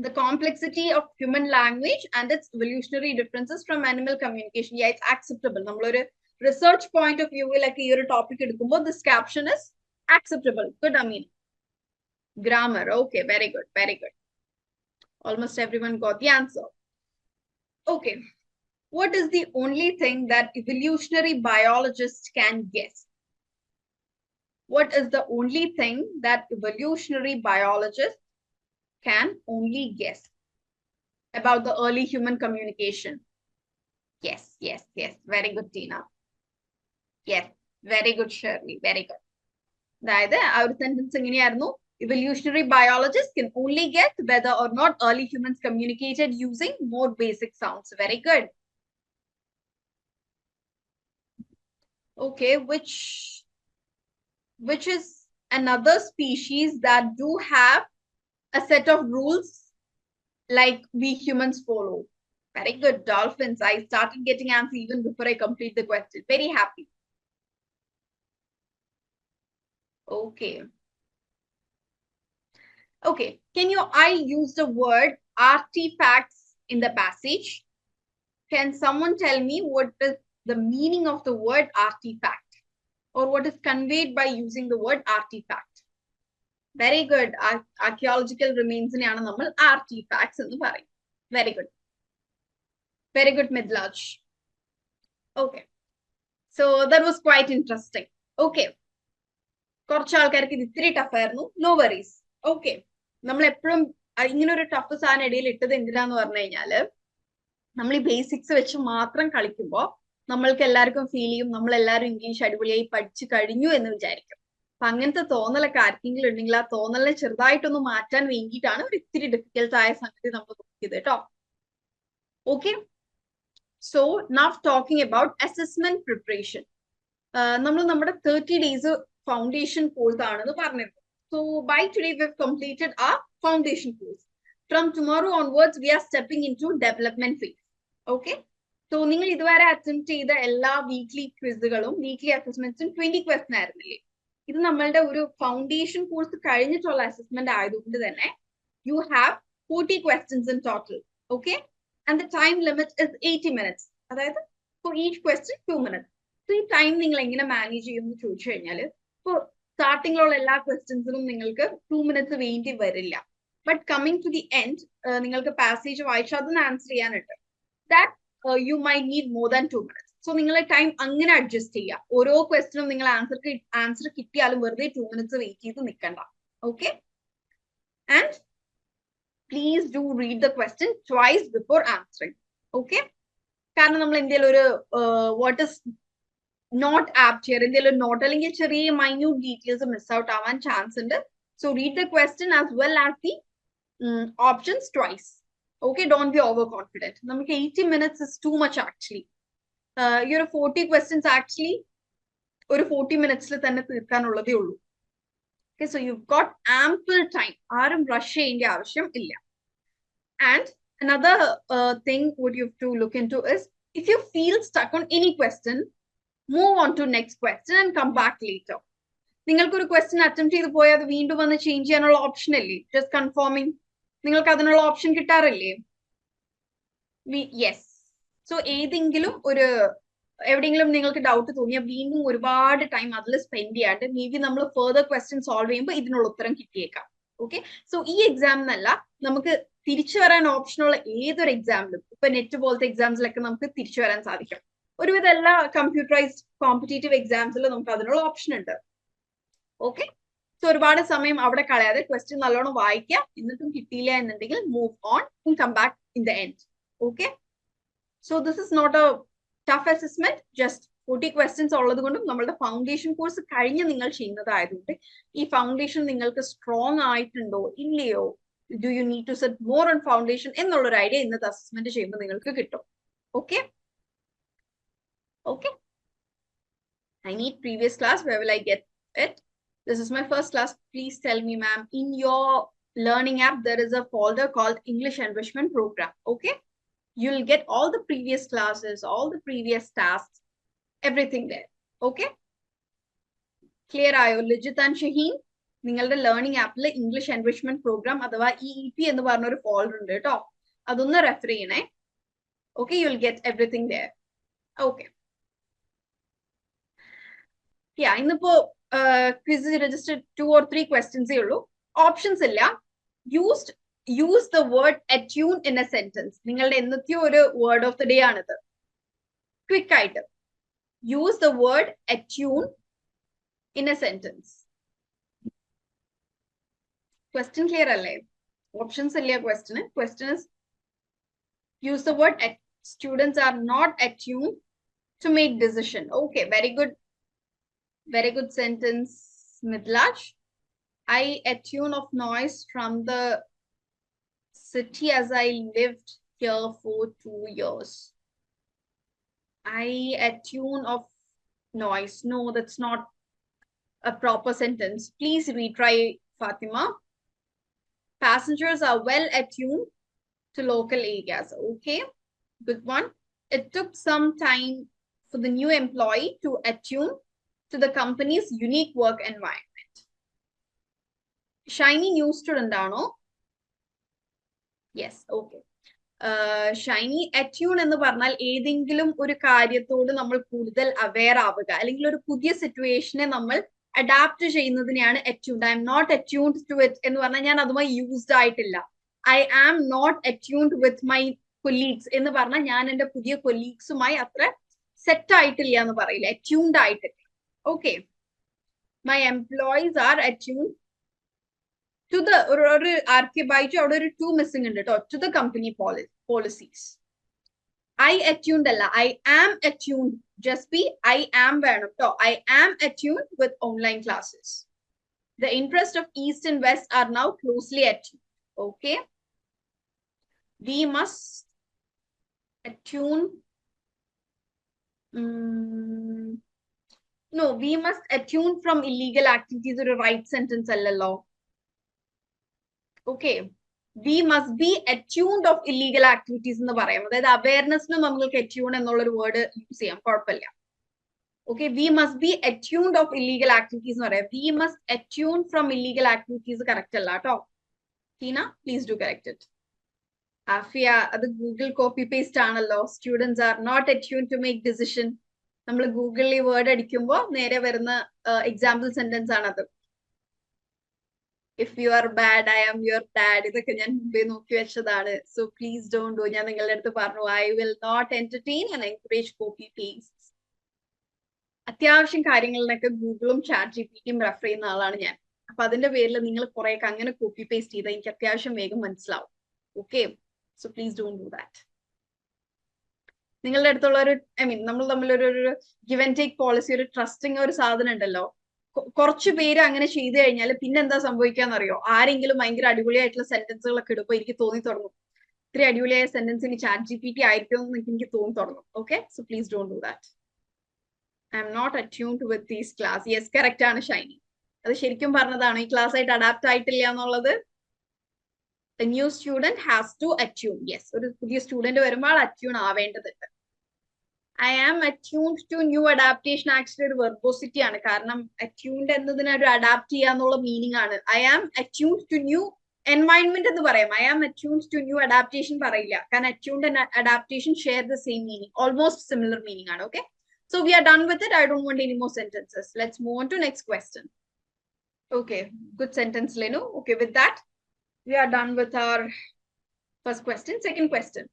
the complexity of human language and its evolutionary differences from animal communication. Yeah, it's acceptable. നമ്മളൊരു research point of view like ഈ ഒരു topic എടുക്കുമ്പോൾ this caption is acceptable. Good, Amin. Grammar. Okay, very good, very good. Almost everyone got the answer. Okay. What is the only thing that evolutionary biologists can guess? What is the only thing that evolutionary biologists can only guess about the early human communication? Yes, yes, yes. Very good, Tina. Yes, very good, Shirley. Very good. അതായത് ആ ഒരു sentence എങ്ങനെയായിരുന്നു? Evolutionary biologists can only guess whether or not early humans communicated using more basic sounds. Very good. Okay, which is another species that do have a set of rules like we humans follow? Very good, dolphins. I started getting answers even before I complete the question. Very happy. Okay. Okay, I use the word artifacts in the passage. Can someone tell me what is the meaning of the word artifact? Or what is conveyed by using the word artifact? Very good. Archaeological remains in artifacts in the party. Very good. Very good, Midlaj. Okay. So that was quite interesting. Okay. No worries. Okay. നമ്മൾ എപ്പോഴും ഇങ്ങനെ ഒരു tough സാധനം ഇടയിൽ ഇട്ടത് എന്തിനാന്ന് പറഞ്ഞു കഴിഞ്ഞാല് നമ്മൾ ഈ ബേസിക്സ് വെച്ച് മാത്രം കളിക്കുമ്പോൾ നമ്മൾക്ക് എല്ലാവർക്കും ഫീൽ ചെയ്യും നമ്മൾ എല്ലാവരും ഇംഗ്ലീഷ് അടിപൊളിയായി പഠിച്ചു കഴിഞ്ഞു എന്ന് വിചാരിക്കും. അപ്പൊ അങ്ങനത്തെ തോന്നലൊക്കെ ആർക്കെങ്കിലും ഉണ്ടെങ്കിൽ ആ തോന്നലിനെ ചെറുതായിട്ടൊന്ന് മാറ്റാൻ വേണ്ടിയിട്ടാണ് ഒരു ഇത്തിരി ഡിഫിക്കൽട്ട് ആയ സംഗതി നമ്മൾ നോക്കിയത് കേട്ടോ. Okay, so now talking about assessment preparation. നമ്മൾ നമ്മുടെ 30 days ഫൗണ്ടേഷൻ കോഴ്സ് ആണെന്ന് പറഞ്ഞിരുന്നു. So by today we've completed our foundation course. From tomorrow onwards we are stepping into development phase. Okay, so നിങ്ങൾ ഇതുവരെ അറ്റൻഡ് ചെയ്ത എല്ലാ വീക്ക്ലി ക്വിസുകളും വീക്ക്ലി അസസ്മെന്റ്സും 20 ക്വസ്റ്റൻ ആയിരുന്നില്ലേ? ഇത് നമ്മളുടെ ഒരു ഫൗണ്ടേഷൻ കോഴ്സ് കഴിഞ്ഞിട്ടുള്ള അസസ്മെന്റ് ആയതുകൊണ്ട് തന്നെ you have 40 questions in total. Okay, and the time limit is 80 minutes. അതായത് for each question 2 minutes. So ഈ ടൈം നിങ്ങൾ എങ്ങനെ മാനേജ് ചെയ്യുമെന്ന് ചോദിച്ചു കഴിഞ്ഞാല് ഇപ്പോൾ സ്റ്റാർട്ടിങ്ങിലുള്ള എല്ലാ ക്വസ്റ്റ്യൻസിനും നിങ്ങൾക്ക് 2 minutes വേണ്ടി വരില്ല. But coming to the end നിങ്ങൾക്ക് പാസേജ് വായിച്ചാൽ അതൊന്ന് ആൻസർ ചെയ്യാനുണ്ട്. That you may need more than 2 minutes. So നിങ്ങളെ ടൈം അങ്ങനെ അഡ്ജസ്റ്റ് ചെയ്യുക. ഓരോ ക്വസ്റ്റിനും നിങ്ങൾ ആൻസർ കിട്ടിയാലും വെറുതെ 2 minutes വെയിറ്റ് ചെയ്ത് നിൽക്കണ്ട. Okay, and please do read the question twice before answering. Okay, കാരണം നമ്മൾ എന്തെങ്കിലും ഒരു what is not apt here in the not telling minute details miss out avan chance and so read the question as well as the options twice. Okay, don't be overconfident. 80 minutes is too much actually. Your 40 questions actually or 40 minutes le thanne theerkkanullade ullu. Okay, so you've got ample time. Aarum rush cheyinde avashyam illa. And another thing what you have to look into is if you feel stuck on any question, move on to next question and come back later. നിങ്ങൾക്ക് ഒരു question attempt ചെയ്ത് പോയാൽ അത് വീണ്ടും വന്ന് change ചെയ്യാനുള്ള option അല്ലേ? Just confirming, നിങ്ങൾക്ക് അതിനുള്ള ഓപ്ഷൻ കിട്ടാറില്ലേ? യെസ്. സോ ഏതെങ്കിലും ഒരു എവിടെയെങ്കിലും നിങ്ങൾക്ക് ഡൗട്ട് തോന്നിയാൽ വീണ്ടും ഒരുപാട് ടൈം അതിൽ സ്പെൻഡ് ചെയ്യാണ്ട് മേ ബി നമ്മൾ ഫെർദർ ക്വസ്റ്റ്യൻ സോൾവ് ചെയ്യുമ്പോൾ ഇതിനുള്ള ഉത്തരം കിട്ടിയേക്കാം. ഓക്കെ, സോ ഈ എക്സാം എന്നല്ല, നമുക്ക് തിരിച്ചു വരാൻ ഓപ്ഷനുള്ള ഏതൊരു എക്സാമിലും, ഇപ്പൊ നെറ്റ് പോലത്തെ എക്സാംസിലൊക്കെ നമുക്ക് തിരിച്ചു വരാൻ സാധിക്കും. ഒരുവിധ എല്ലാ കമ്പ്യൂട്ടറൈസ്ഡ് കോമ്പറ്റേറ്റീവ് എക്സാംസിലും നമുക്ക് അതിനുള്ള ഓപ്ഷൻ ഉണ്ട്. ഓക്കെ, സോ ഒരുപാട് സമയം അവിടെ കളയാതെ ക്വസ്റ്റ്യൻ നല്ലോണം വായിക്കുക. എന്നിട്ടും കിട്ടിയില്ല എന്നുണ്ടെങ്കിൽ move on and come back in the end. Okay, so this is not a tough assessment. Just 40 questions ഉള്ളത് കൊണ്ടും നമ്മളുടെ ഫൗണ്ടേഷൻ കോഴ്സ് കഴിഞ്ഞ് നിങ്ങൾ ചെയ്യുന്നതായതുകൊണ്ട് ഈ ഫൗണ്ടേഷൻ നിങ്ങൾക്ക് സ്ട്രോങ് ആയിട്ടുണ്ടോ ഇല്ലയോ, do you need to set more on foundation എന്നുള്ളൊരു ഐഡിയ ഇന്നത്തെ അസസ്മെന്റ് ചെയ്യുമ്പോൾ നിങ്ങൾക്ക് കിട്ടും. Okay. Okay, I need previous class. Where will I get it? This is my first class. Please tell me, ma'am, in your learning app, there is a folder called English Enrichment Program. Okay, you'll get all the previous classes, all the previous tasks, everything there. Okay, clear ayo? Lijit and Shaheen, നിങ്ങളുടെ learning ആപ്പിൽ English enrichment programme അഥവാ EEP എന്ന് പറഞ്ഞ ഒരു folder ഉണ്ട് കേട്ടോ. അതൊന്ന് refer ചെയ്യണേ. Okay, you will get everything there. Okay, ഇന്നിപ്പോ ക്വിസ് രജിസ്റ്റർ 2 or 3 ക്വസ്റ്റ്യൻസേ ഉള്ളൂ. ഓപ്ഷൻസ് ഇല്ല. Use the word attune in a sentence. നിങ്ങളുടെ എന്നത്തെയോ ഒരു വേർഡ് ഓഫ് ദ ഡേ ആണിത്. ക്വിക്ക് ആയിട്ട് use the word attune in a sentence. Question clear alle? Options illa question. Question is use the word students are not attuned to make decision. Okay, very good. Very good sentence, Midlaj. I attune of noise from the city as I lived here for 2 years. I attune of noise. No, that's not a proper sentence. Please retry, Fatima. Passengers are well attuned to local areas. Okay, good one. It took some time for the new employee to attune to the company's unique work environment. Shiny new student ആണോ? Yes, okay. Shiny attune എന്ന് പറഞ്ഞാൽ ഏതെങ്കിലും ഒരു കാര്യത്തോട് നമ്മൾ കൂടുതൽ aware ആവുക, അല്ലെങ്കിൽ ഒരു പുതിയ സിറ്റുവേഷനെ നമ്മൾ അഡാപ്റ്റ് ചെയ്യുന്നതിനെയാണ് attuned. I am not attuned to it എന്ന് പറഞ്ഞാൽ ഞാൻ അതുമായി യൂസ്ഡ് ആയിട്ടില്ല. I am not attuned with my colleagues എന്ന് പറഞ്ഞാൽ ഞാൻ എൻ്റെ പുതിയ കൊലീഗ്സുമായി അത്ര സെറ്റ് ആയിട്ടില്ല എന്ന് പറയില്ല, അറ്റ്യൂൺഡ് ആയിട്ടില്ല. Okay, my employees are attuned to the, ഒരു ആർക്കെ ബൈജു അവിടെ ഒരു ടു മിസ്സിംഗ് ഉണ്ട് കേട്ടോ, to the company policies. I attuned alla. I am attuned. Just be I am വേണം ട്ടോ. I am attuned with online classes. The interests of East and West are now closely attuned. Okay. We must attune. No, we must attune from illegal activities or a right sentence allallo. Okay. We must be attuned of illegal activities എന്ന് പറയാം. അതായത് അവയർനെസ്സിന് നമ്മൾക്ക് attune എന്നുള്ളൊരു word use ചെയ്യാം, കുഴപ്പമില്ല. Okay, we must be attuned of illegal activities എന്ന് പറയാം. We must attune from illegal activities correct അല്ല കേട്ടോ. Teena, please do correct it. Afiya, അത് ഗൂഗിൾ കോപ്പി പേസ്റ്റ് ആണല്ലോ. Students are not attuned to make decision. നമ്മൾ ഗൂഗിളിൽ ഈ വേർഡ് അടിക്കുമ്പോൾ നേരെ വരുന്ന എക്സാമ്പിൾ സെന്റൻസ് ആണത്. If you are bad, I am your dad. ഇതൊക്കെ ഞാൻ മുമ്പേ നോക്കി വെച്ചതാണ്. So please don't do. ഞാൻ നിങ്ങളുടെ അടുത്ത് പറഞ്ഞു, I will not entertain and encourage copy paste. അത്യാവശ്യം കാര്യങ്ങളിലൊക്കെ ഗൂഗിളും ചാറ്റ് ജിപിടിയും റെഫർ ചെയ്യുന്ന ആളാണ് ഞാൻ. അപ്പൊ അതിന്റെ പേരിൽ നിങ്ങൾ കുറെയൊക്കെ അങ്ങനെ കോപ്പി പേസ്റ്റ് ചെയ്താൽ എനിക്ക് അത്യാവശ്യം വേഗം മനസ്സിലാവും. Okay, so please don't do that. നിങ്ങളുടെ അടുത്തുള്ള ഒരു നമ്മൾ തമ്മിലൊരു ഗിവ് ആൻഡ് ടേക്ക് പോളിസി, ഒരു ട്രസ്റ്റിംഗ് ഒരു സാധനം ഉണ്ടല്ലോ. കുറച്ചു പേര് അങ്ങനെ ചെയ്തു കഴിഞ്ഞാൽ പിന്നെ എന്താ സംഭവിക്കാന്നറിയോ? ആരെങ്കിലും ഭയങ്കര അടിപൊളിയായിട്ടുള്ള സെന്റൻസുകളൊക്കെ ഇടുമ്പോൾ എനിക്ക് തോന്നി തുടങ്ങും, ഇത്ര അടിപൊളിയായ സെന്റൻസ് ഇനി ചാറ്റ് GPT ആയിരിക്കും എന്ന് എനിക്ക് തോന്നി തുടങ്ങും. Okay, so please don't do that. I am not attuned with these class. Yes, correct ആണ് ഷൈനി. അത് ശരിക്കും പറഞ്ഞതാണ്, ഈ ക്ലാസ് ആയിട്ട് അഡാപ്റ്റ് ആയിട്ടില്ല എന്നുള്ളത്. The new student has to attune. Yes, ഒരു പുതിയ സ്റ്റുഡന്റ് വരുമ്പോൾ അറ്റ്യൂൺ ആവേണ്ടതുണ്ട്. I am attuned to new adaptation actually ഒരു വെർബോസിറ്റി ആണ്. കാരണം attuned എന്നതിന് ഒരു അഡാപ്റ്റ് ചെയ്യാന്നുള്ള മീനിങ് ആണ്. I am attuned to new environment എന്ന് പറയാം. I am attuned to new adaptation പറയില്ല. കാരണം attuned and adaptation share the same meaning, almost similar meaning ആണ്. Okay, so we are done with it. I don't want any more sentences. Let's move on to next question. Okay, good sentence, Lenu. Okay, with that we are done with our first question. Second question,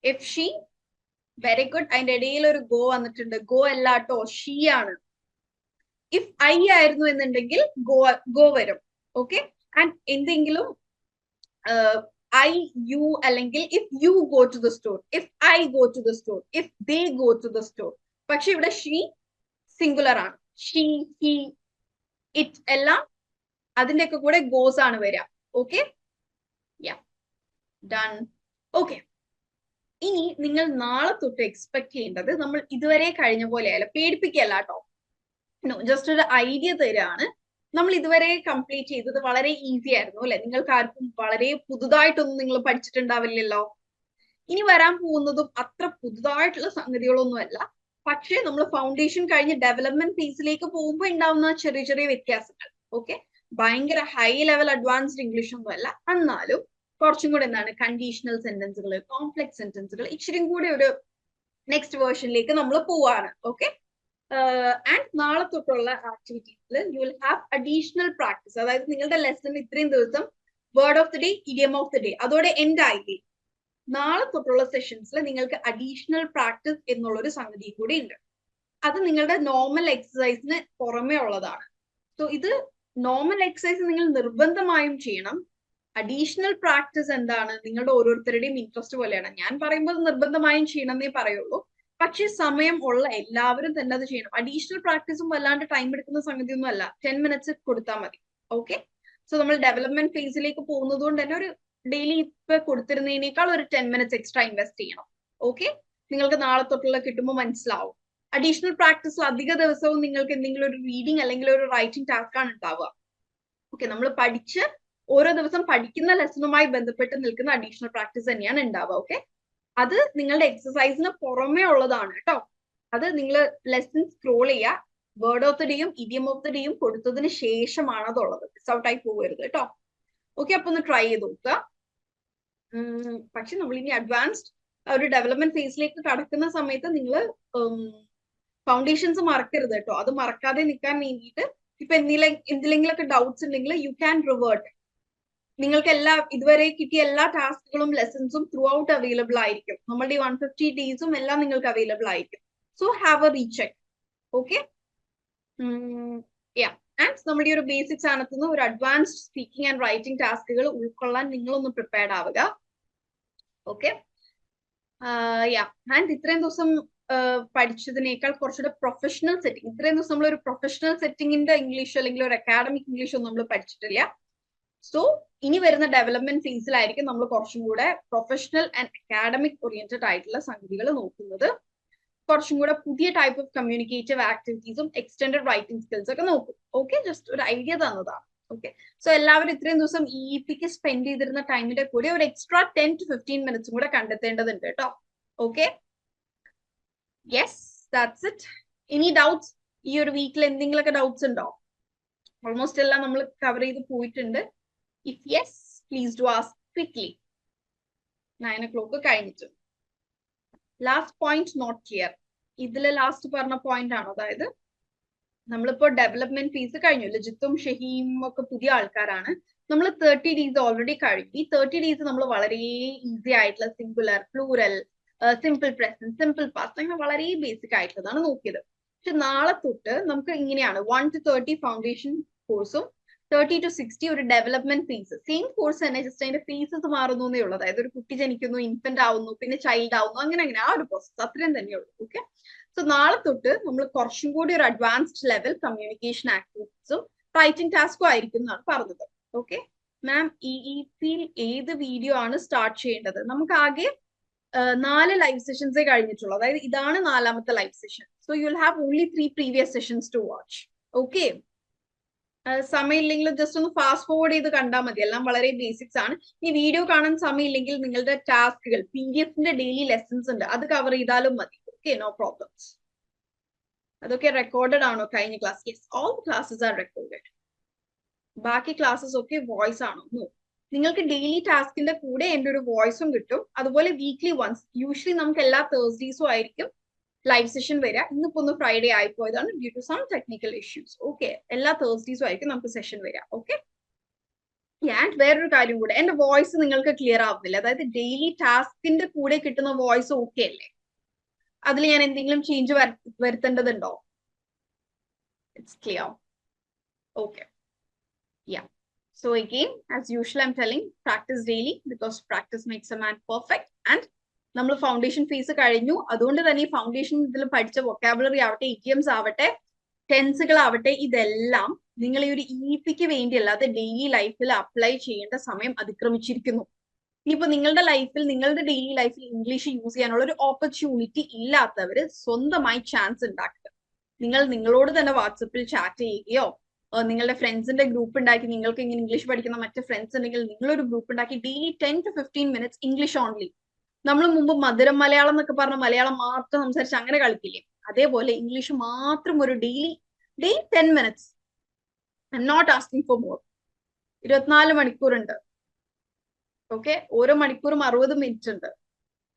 if she, very good. അതിന്റെ ഇടയിൽ ഒരു go വന്നിട്ടുണ്ട്. Go അല്ലാട്ടോ, she ആണ്. If I ആയിരുന്നു എന്നുണ്ടെങ്കിൽ go വരും. Okay, and എന്തെങ്കിലും ഐ യു അല്ലെങ്കിൽ if you go to the store, if I go to the store, if they go to the store. പക്ഷെ ഇവിടെ ഷീ സിംഗുലർ ആണ്. ഷീ, ഹി, ഇറ്റ് എല്ലാം അതിന്റെയൊക്കെ കൂടെ ഗോസ് ആണ് വരിക. ഓക്കെ, യാ, ഡൺ. ഓക്കെ, ഇനി നിങ്ങൾ നാളെ തൊട്ട് എക്സ്പെക്ട് ചെയ്യേണ്ടത് നമ്മൾ ഇതുവരെ കഴിഞ്ഞ പോലെയല്ല, പേടിപ്പിക്കല്ല കേട്ടോ, ജസ്റ്റ് ഒരു ഐഡിയ തരാണ്. നമ്മൾ ഇതുവരെ കംപ്ലീറ്റ് ചെയ്തത് വളരെ ഈസി ആയിരുന്നു അല്ലെ? നിങ്ങൾക്ക് ആർക്കും വളരെ പുതുതായിട്ടൊന്നും നിങ്ങൾ പഠിച്ചിട്ടുണ്ടാവില്ലല്ലോ. ഇനി വരാൻ പോകുന്നതും അത്ര പുതുതായിട്ടുള്ള സംഗതികളൊന്നുമല്ല. പക്ഷേ നമ്മൾ ഫൗണ്ടേഷൻ കഴിഞ്ഞ് ഡെവലപ്മെന്റ് ഫേസിലേക്ക് പോകുമ്പോൾ ഉണ്ടാവുന്ന ചെറിയ ചെറിയ വ്യത്യാസങ്ങൾ. ഓക്കെ, ഭയങ്കര ഹൈ ലെവൽ അഡ്വാൻസ്ഡ് ഇംഗ്ലീഷ് ഒന്നും അല്ല. എന്നാലും കുറച്ചും കൂടെ എന്താണ് കണ്ടീഷണൽ സെന്റൻസുകൾ, കോംപ്ലക്സ് സെന്റൻസുകൾ ഇച്ചിരി കൂടെ ഒരു നെക്സ്റ്റ് വേർഷനിലേക്ക് നമ്മൾ പോവാണ്. ഓക്കെ, ആൻഡ് നാളെ തൊട്ടുള്ള ആക്ടിവിറ്റീസിൽ you will have additional practice. അതായത് നിങ്ങളുടെ ലെസൺ ഇത്രയും ദിവസം word of the day, idiom of the day, അതോടെ എൻഡ് ആയില്ലേ. നാളെ തൊട്ടുള്ള സെഷൻസിൽ നിങ്ങൾക്ക് അഡീഷണൽ പ്രാക്ടീസ് എന്നുള്ളൊരു സംഗതി കൂടി ഉണ്ട്. അത് നിങ്ങളുടെ നോർമൽ എക്സസൈസിന് പുറമേ ഉള്ളതാണ്. സോ ഇത് നോർമൽ എക്സസൈസ് നിങ്ങൾ നിർബന്ധമായും ചെയ്യണം. അഡീഷണൽ പ്രാക്ടീസ് എന്താണ്? നിങ്ങളുടെ ഓരോരുത്തരുടെയും ഇൻട്രസ്റ്റ് പോലെയാണ്. ഞാൻ പറയുമ്പോൾ നിർബന്ധമായും ചെയ്യണമെന്നേ പറയുള്ളൂ. പക്ഷേ സമയം ഉള്ള എല്ലാവരും തന്നെ അത് ചെയ്യണം. അഡീഷണൽ പ്രാക്ടീസും വല്ലാണ്ട് ടൈം എടുക്കുന്ന സംഗതിയൊന്നും അല്ല. 10 minutes കൊടുത്താൽ മതി. ഓക്കെ, സോ നമ്മൾ ഡെവലപ്മെന്റ് ഫേസിലേക്ക് പോകുന്നത് കൊണ്ട് തന്നെ ഒരു ഡെയിലി ഇപ്പൊ കൊടുത്തിരുന്നതിനേക്കാൾ ഒരു 10 minutes എക്സ്ട്രാ ഇൻവെസ്റ്റ് ചെയ്യണം. ഓക്കെ, നിങ്ങൾക്ക് നാളെ തൊട്ടുള്ള കിട്ടുമ്പോൾ മനസ്സിലാവും. അഡീഷണൽ പ്രാക്ടീസിൽ അധിക ദിവസവും നിങ്ങൾക്ക് എന്തെങ്കിലും ഒരു റീഡിങ് അല്ലെങ്കിൽ ഒരു റൈറ്റിംഗ് ടാസ്ക് ആണ് ഉണ്ടാവുക. ഓക്കെ, നമ്മൾ പഠിച്ച് ഓരോ ദിവസം പഠിക്കുന്ന ലെസണുമായി ബന്ധപ്പെട്ട് നിൽക്കുന്ന അഡീഷണൽ പ്രാക്ടീസ് തന്നെയാണ് ഉണ്ടാവുക. ഓക്കെ, അത് നിങ്ങളുടെ എക്സസൈസിന് പുറമേ ഉള്ളതാണ് കേട്ടോ. അത് നിങ്ങൾ ലെസൺ സ്ക്രോൾ ചെയ്യുക, വേർഡ് ഓഫ് ദി ഡേയും ഇഡിയം ഓഫ് ദി ഡേയും കൊടുത്തതിന് ശേഷമാണ് അതുള്ളത്. മിസ് ഔട്ട് ആയി പോകരുത് കേട്ടോ. ഓക്കെ, അപ്പൊ ഒന്ന് ട്രൈ ചെയ്ത് നോക്കുക. പക്ഷെ നമ്മൾ ഇനി അഡ്വാൻസ്ഡ് ഒരു ഡെവലപ്മെന്റ് ഫേസിലേക്ക് കടക്കുന്ന സമയത്ത് നിങ്ങൾ ഫൗണ്ടേഷൻസ് മറക്കരുത് കേട്ടോ. അത് മറക്കാതെ നിൽക്കാൻ വേണ്ടിയിട്ട് ഇപ്പൊ എന്തിലെങ്കിലൊക്കെ ഡൗട്ട്സ് ഉണ്ടെങ്കിൽ യു ക്യാൻ റിവേർട്ട്. നിങ്ങൾക്ക് ഇതുവരെ കിട്ടിയ എല്ലാ ടാസ്കുകളും ലെസൺസും ത്രൂ ഔട്ട് അവൈലബിൾ ആയിരിക്കും. നമ്മുടെ ഈ 150 ഡേയ്സും എല്ലാം നിങ്ങൾക്ക് അവൈലബിൾ ആയിരിക്കും. So have A recheck. Okay, and നമ്മുടെ ഈ ഒരു ബേസിക്സ് ആനത്തുനിന്ന് ഒരു അഡ്വാൻസ്ഡ് സ്പീക്കിംഗ് ആൻഡ് റൈറ്റിംഗ് ടാസ്കുകൾ ഉൾക്കൊള്ളാൻ നിങ്ങളൊന്ന് പ്രിപ്പയർഡ് ആവുക. ഓക്കെ, ആൻഡ് ഇത്രയും ദിവസം പഠിച്ചതിനേക്കാൾ കുറച്ചുകൂടെ പ്രൊഫഷണൽ സെറ്റിംഗ്. ഇത്രയും ദിവസം നമ്മൾ ഒരു പ്രൊഫഷണൽ സെറ്റിംഗിന്റെ ഇംഗ്ലീഷ് അല്ലെങ്കിൽ ഒരു അക്കാഡമിക് ഇംഗ്ലീഷ് ഒന്നും നമ്മൾ പഠിച്ചിട്ടില്ല. സോ ഇനി വരുന്ന ഡെവലപ്മെന്റ് ഫേസിലായിരിക്കും നമ്മൾ കുറച്ചും കൂടെ പ്രൊഫഷണൽ ആൻഡ് അക്കാഡമിക് ഓറിയന്റഡ് ആയിട്ടുള്ള സംഗതികൾ നോക്കുന്നത്. കുറച്ചും കൂടെ പുതിയ ടൈപ്പ് ഓഫ് കമ്മ്യൂണിക്കേറ്റീവ് ആക്ടിവിറ്റീസും എക്സ്റ്റെൻഡഡ് റൈറ്റിംഗ് സ്കിൽസ് ഒക്കെ നോക്കും. ഓക്കെ, ജസ്റ്റ് ഒരു ഐഡിയ തന്നതാണ്. ഓക്കെ, സോ എല്ലാവരും ഇത്രയും ദിവസം ഇപിക്ക് സ്പെൻഡ് ചെയ്തിരുന്ന ടൈമിന്റെ കൂടെ ഒരു എക്സ്ട്രാ 10 to 15 minutes കൂടെ കണ്ടെത്തേണ്ടതുണ്ട് കേട്ടോ. Okay, yes, that's it. ഇനി ഡൗട്ട്സ്? ഈ ഒരു വീക്കിൽ എന്തെങ്കിലുമൊക്കെ ഡൗട്ട്സ് ഉണ്ടോ? ഓൾമോസ്റ്റ് എല്ലാം നമ്മൾ കവർ ചെയ്ത് പോയിട്ടുണ്ട്. If yes, please do ask quickly. 9 o'clock കഴിഞ്ഞിട്ട്. Last point note clear. ഇതിലെ ലാസ്റ്റ് പറഞ്ഞ പോയിന്റ് ആണോ? അതായത് നമ്മളിപ്പോ ഡെവലപ്മെന്റ് ഫേസ് കഴിഞ്ഞു. ലജിത്തും ഷഹീമും ഒക്കെ പുതിയ ആൾക്കാരാണ്. നമ്മൾ 30 days ഓൾറെഡി കഴിഞ്ഞു. ഈ 30 days നമ്മൾ വളരെ ഈസി ആയിട്ടുള്ള singular, plural, simple present, simple past അങ്ങനെ വളരെ ബേസിക് ആയിട്ടുള്ളതാണ് നോക്കിയത്. പക്ഷെ നാളെ തൊട്ട് നമുക്ക് ഇങ്ങനെയാണ് 1 to 30 ഫൗണ്ടേഷൻ കോഴ്സും 30 to 60 ഒരു ഡെവലപ്മെന്റ് ഫേസ്. സെയിം കോഴ്സ് തന്നെ, ജസ്റ്റ് അതിന്റെ ഫേസസ് മാറുന്നേ ഉള്ളൂ. അതായത് ഒരു കുട്ടി ജനിക്കുന്നു, ഇൻഫന്റ് ആവുന്നു, പിന്നെ ചൈൽഡ് ആവുന്നു, അങ്ങനെ ആ ഒരു പ്രോസസ് അത്രയും തന്നെയുള്ളൂ. ഓക്കെ, സോ നാളെ തൊട്ട് നമ്മൾ കുറച്ചും കൂടി ഒരു അഡ്വാൻസ്ഡ് ലെവൽ കമ്മ്യൂണിക്കേഷൻ ആക്ടിവിറ്റീസും റൈറ്റിംഗ് ടാസ്കും ആയിരിക്കും എന്നാണ് പറഞ്ഞത്. ഓക്കെ മാം, ഇപിയിൽ ഏത് വീഡിയോ ആണ് സ്റ്റാർട്ട് ചെയ്യേണ്ടത്? നമുക്ക് ആകെ 4 ലൈവ് സെഷൻസേ കഴിഞ്ഞിട്ടുള്ളൂ. അതായത് ഇതാണ് 4ാമത്തെ live session. So you will have only 3 previous sessions to watch. Okay, സമയമില്ലെങ്കിൽ ജസ്റ്റ് ഒന്ന് ഫാസ്റ്റ് ഫോർവേഡ് ചെയ്ത് കണ്ടാൽ മതി. എല്ലാം വളരെ ബേസിക്സ് ആണ്. ഈ വീഡിയോ കാണാൻ സമയമില്ലെങ്കിൽ നിങ്ങളുടെ ടാസ്കുകൾ PDF-ന്റെ ഡെയിലി ലെസൺസ് ഉണ്ട്, അത് കവർ ചെയ്താലും മതി. Okay, no problems. അതൊക്കെ റെക്കോർഡഡ് ആണോ കഴിഞ്ഞ class? Yes, all classes are recorded. ബാക്കി ക്ലാസ്സസ് ഒക്കെ വോയിസ് ആണോ? നോ. നിങ്ങൾക്ക് ഡെയിലി ടാസ്കിന്റെ കൂടെ എൻ്റെ ഒരു വോയിസും കിട്ടും. അതുപോലെ വീക്ക്ലി വൺസ്, യൂഷ്വലി നമുക്ക് എല്ലാ തേഴ്സ്ഡേസും ആയിരിക്കും ലൈവ് സെഷൻ വരിക. ഇന്നിപ്പോ ഒന്ന് ഫ്രൈഡേ ആയിപ്പോയതാണ് due to some technical issues. Okay, എല്ലാ തേഴ്സ്ഡേസും ആയിരിക്കും നമുക്ക് സെഷൻ വരിക. ഓക്കെ, ആൻഡ് വേറൊരു കാര്യം കൂടെ, എന്റെ വോയിസ് നിങ്ങൾക്ക് ക്ലിയർ ആവുന്നില്ല. അതായത് ഡെയിലി ടാസ്കിന്റെ കൂടെ കിട്ടുന്ന വോയിസ് ഓക്കെ അല്ലേ? അതിൽ ഞാൻ എന്തെങ്കിലും ചേഞ്ച് വരുത്തേണ്ടതുണ്ടോ? It's clear. Okay, ya. So again, as usual, I'm telling practice daily because practice makes a man perfect. And നമ്മൾ ഫൗണ്ടേഷൻ ഫേസ് കഴിഞ്ഞു. അതുകൊണ്ട് തന്നെ ഈ ഫൗണ്ടേഷൻ ഇതിൽ പഠിച്ച വൊക്കാബുലറി ആവട്ടെ, ഇഡിയംസ് ആവട്ടെ, ടെൻസുകൾ ആവട്ടെ, ഇതെല്ലാം നിങ്ങൾ ഈ ഒരു ഇപിക്ക് വേണ്ടിയല്ലാതെ ഡെയിലി ലൈഫിൽ അപ്ലൈ ചെയ്യേണ്ട സമയം അതിക്രമിച്ചിരിക്കുന്നു. ഇനിയിപ്പോ നിങ്ങളുടെ ലൈഫിൽ, നിങ്ങളുടെ ഡെയിലി ലൈഫിൽ ഇംഗ്ലീഷ് യൂസ് ചെയ്യാനുള്ള ഒരു ഓപ്പർച്യൂണിറ്റി ഇല്ലാത്തവര് സ്വന്തമായി ചാൻസ് ഉണ്ടാക്കുക. നിങ്ങൾ നിങ്ങളോട് തന്നെ വാട്സപ്പിൽ ചാറ്റ് ചെയ്യുകയോ നിങ്ങളുടെ ഫ്രണ്ട്സിന്റെ ഗ്രൂപ്പ് ഉണ്ടാക്കി, നിങ്ങൾക്ക് ഇങ്ങനെ ഇംഗ്ലീഷ് പഠിക്കുന്ന മറ്റു ഫ്രണ്ട്സ് ഉണ്ടെങ്കിൽ നിങ്ങളൊരു ഗ്രൂപ്പ് ഉണ്ടാക്കി daily 10 to 15 minutes English only. നമ്മൾ മുമ്പ് മധുരം മലയാളം എന്നൊക്കെ പറഞ്ഞ മലയാളം മാത്രം സംസാരിച്ച് അങ്ങനെ കളിക്കില്ലേ, അതേപോലെ ഇംഗ്ലീഷ് മാത്രം ഒരു daily 10 minutes. I am not asking for more. 24 മണിക്കൂറുണ്ട്. ഓക്കെ, ഓരോ മണിക്കൂറും 60 minutes ഉണ്ട്.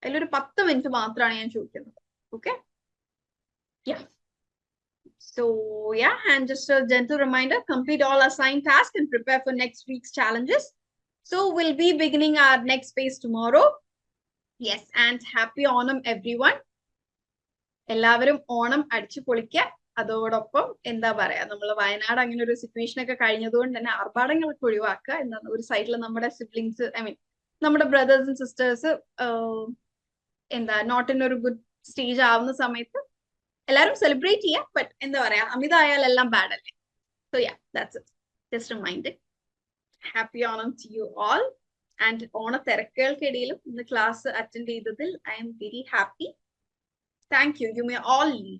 അതിലൊരു 10 minutes മാത്രമാണ് ഞാൻ ചോദിക്കുന്നത്. Okay, So yeah, and just a gentle reminder, complete all assigned tasks and prepare for next week's challenges. So we'll be beginning our next phase tomorrow. Yes, and happy Onam everyone. എല്ലാവരും ഓണം അടിച്ചു പൊളിക്കുക. അതോടൊപ്പം എന്താ പറയാ, നമ്മൾ വയനാട് അങ്ങനെ ഒരു situation ഒക്കെ കഴിഞ്ഞതുകൊണ്ട് തന്നെ ആർഭാടങ്ങളൊക്കെ ഒഴിവാക്കുക. എന്താണ്, ഒരു സൈഡിൽ നമ്മുടെ സിബ്ലിങ്സ്, ഐ മീൻ നമ്മുടെ ബ്രദേഴ്സ് ആൻഡ് സിസ്റ്റേഴ്സ് എന്താ നോട്ട് ഇൻ ഒരു ഗുഡ് സ്റ്റേജ് ആവുന്ന സമയത്ത് എല്ലാവരും സെലിബ്രേറ്റ് ചെയ്യാം. ബട്ട് എന്താ പറയാ, അമിതമായാൽ എല്ലാം ബാഡ് അല്ലേ. So yeah, that's it. Just remind. Happy Onam to you all. And ഓണ തിരക്കുകൾക്കിടയിലും ഇന്ന് ക്ലാസ് അറ്റൻഡ് ചെയ്തതിൽ I'm very happy. Thank you. You may all leave.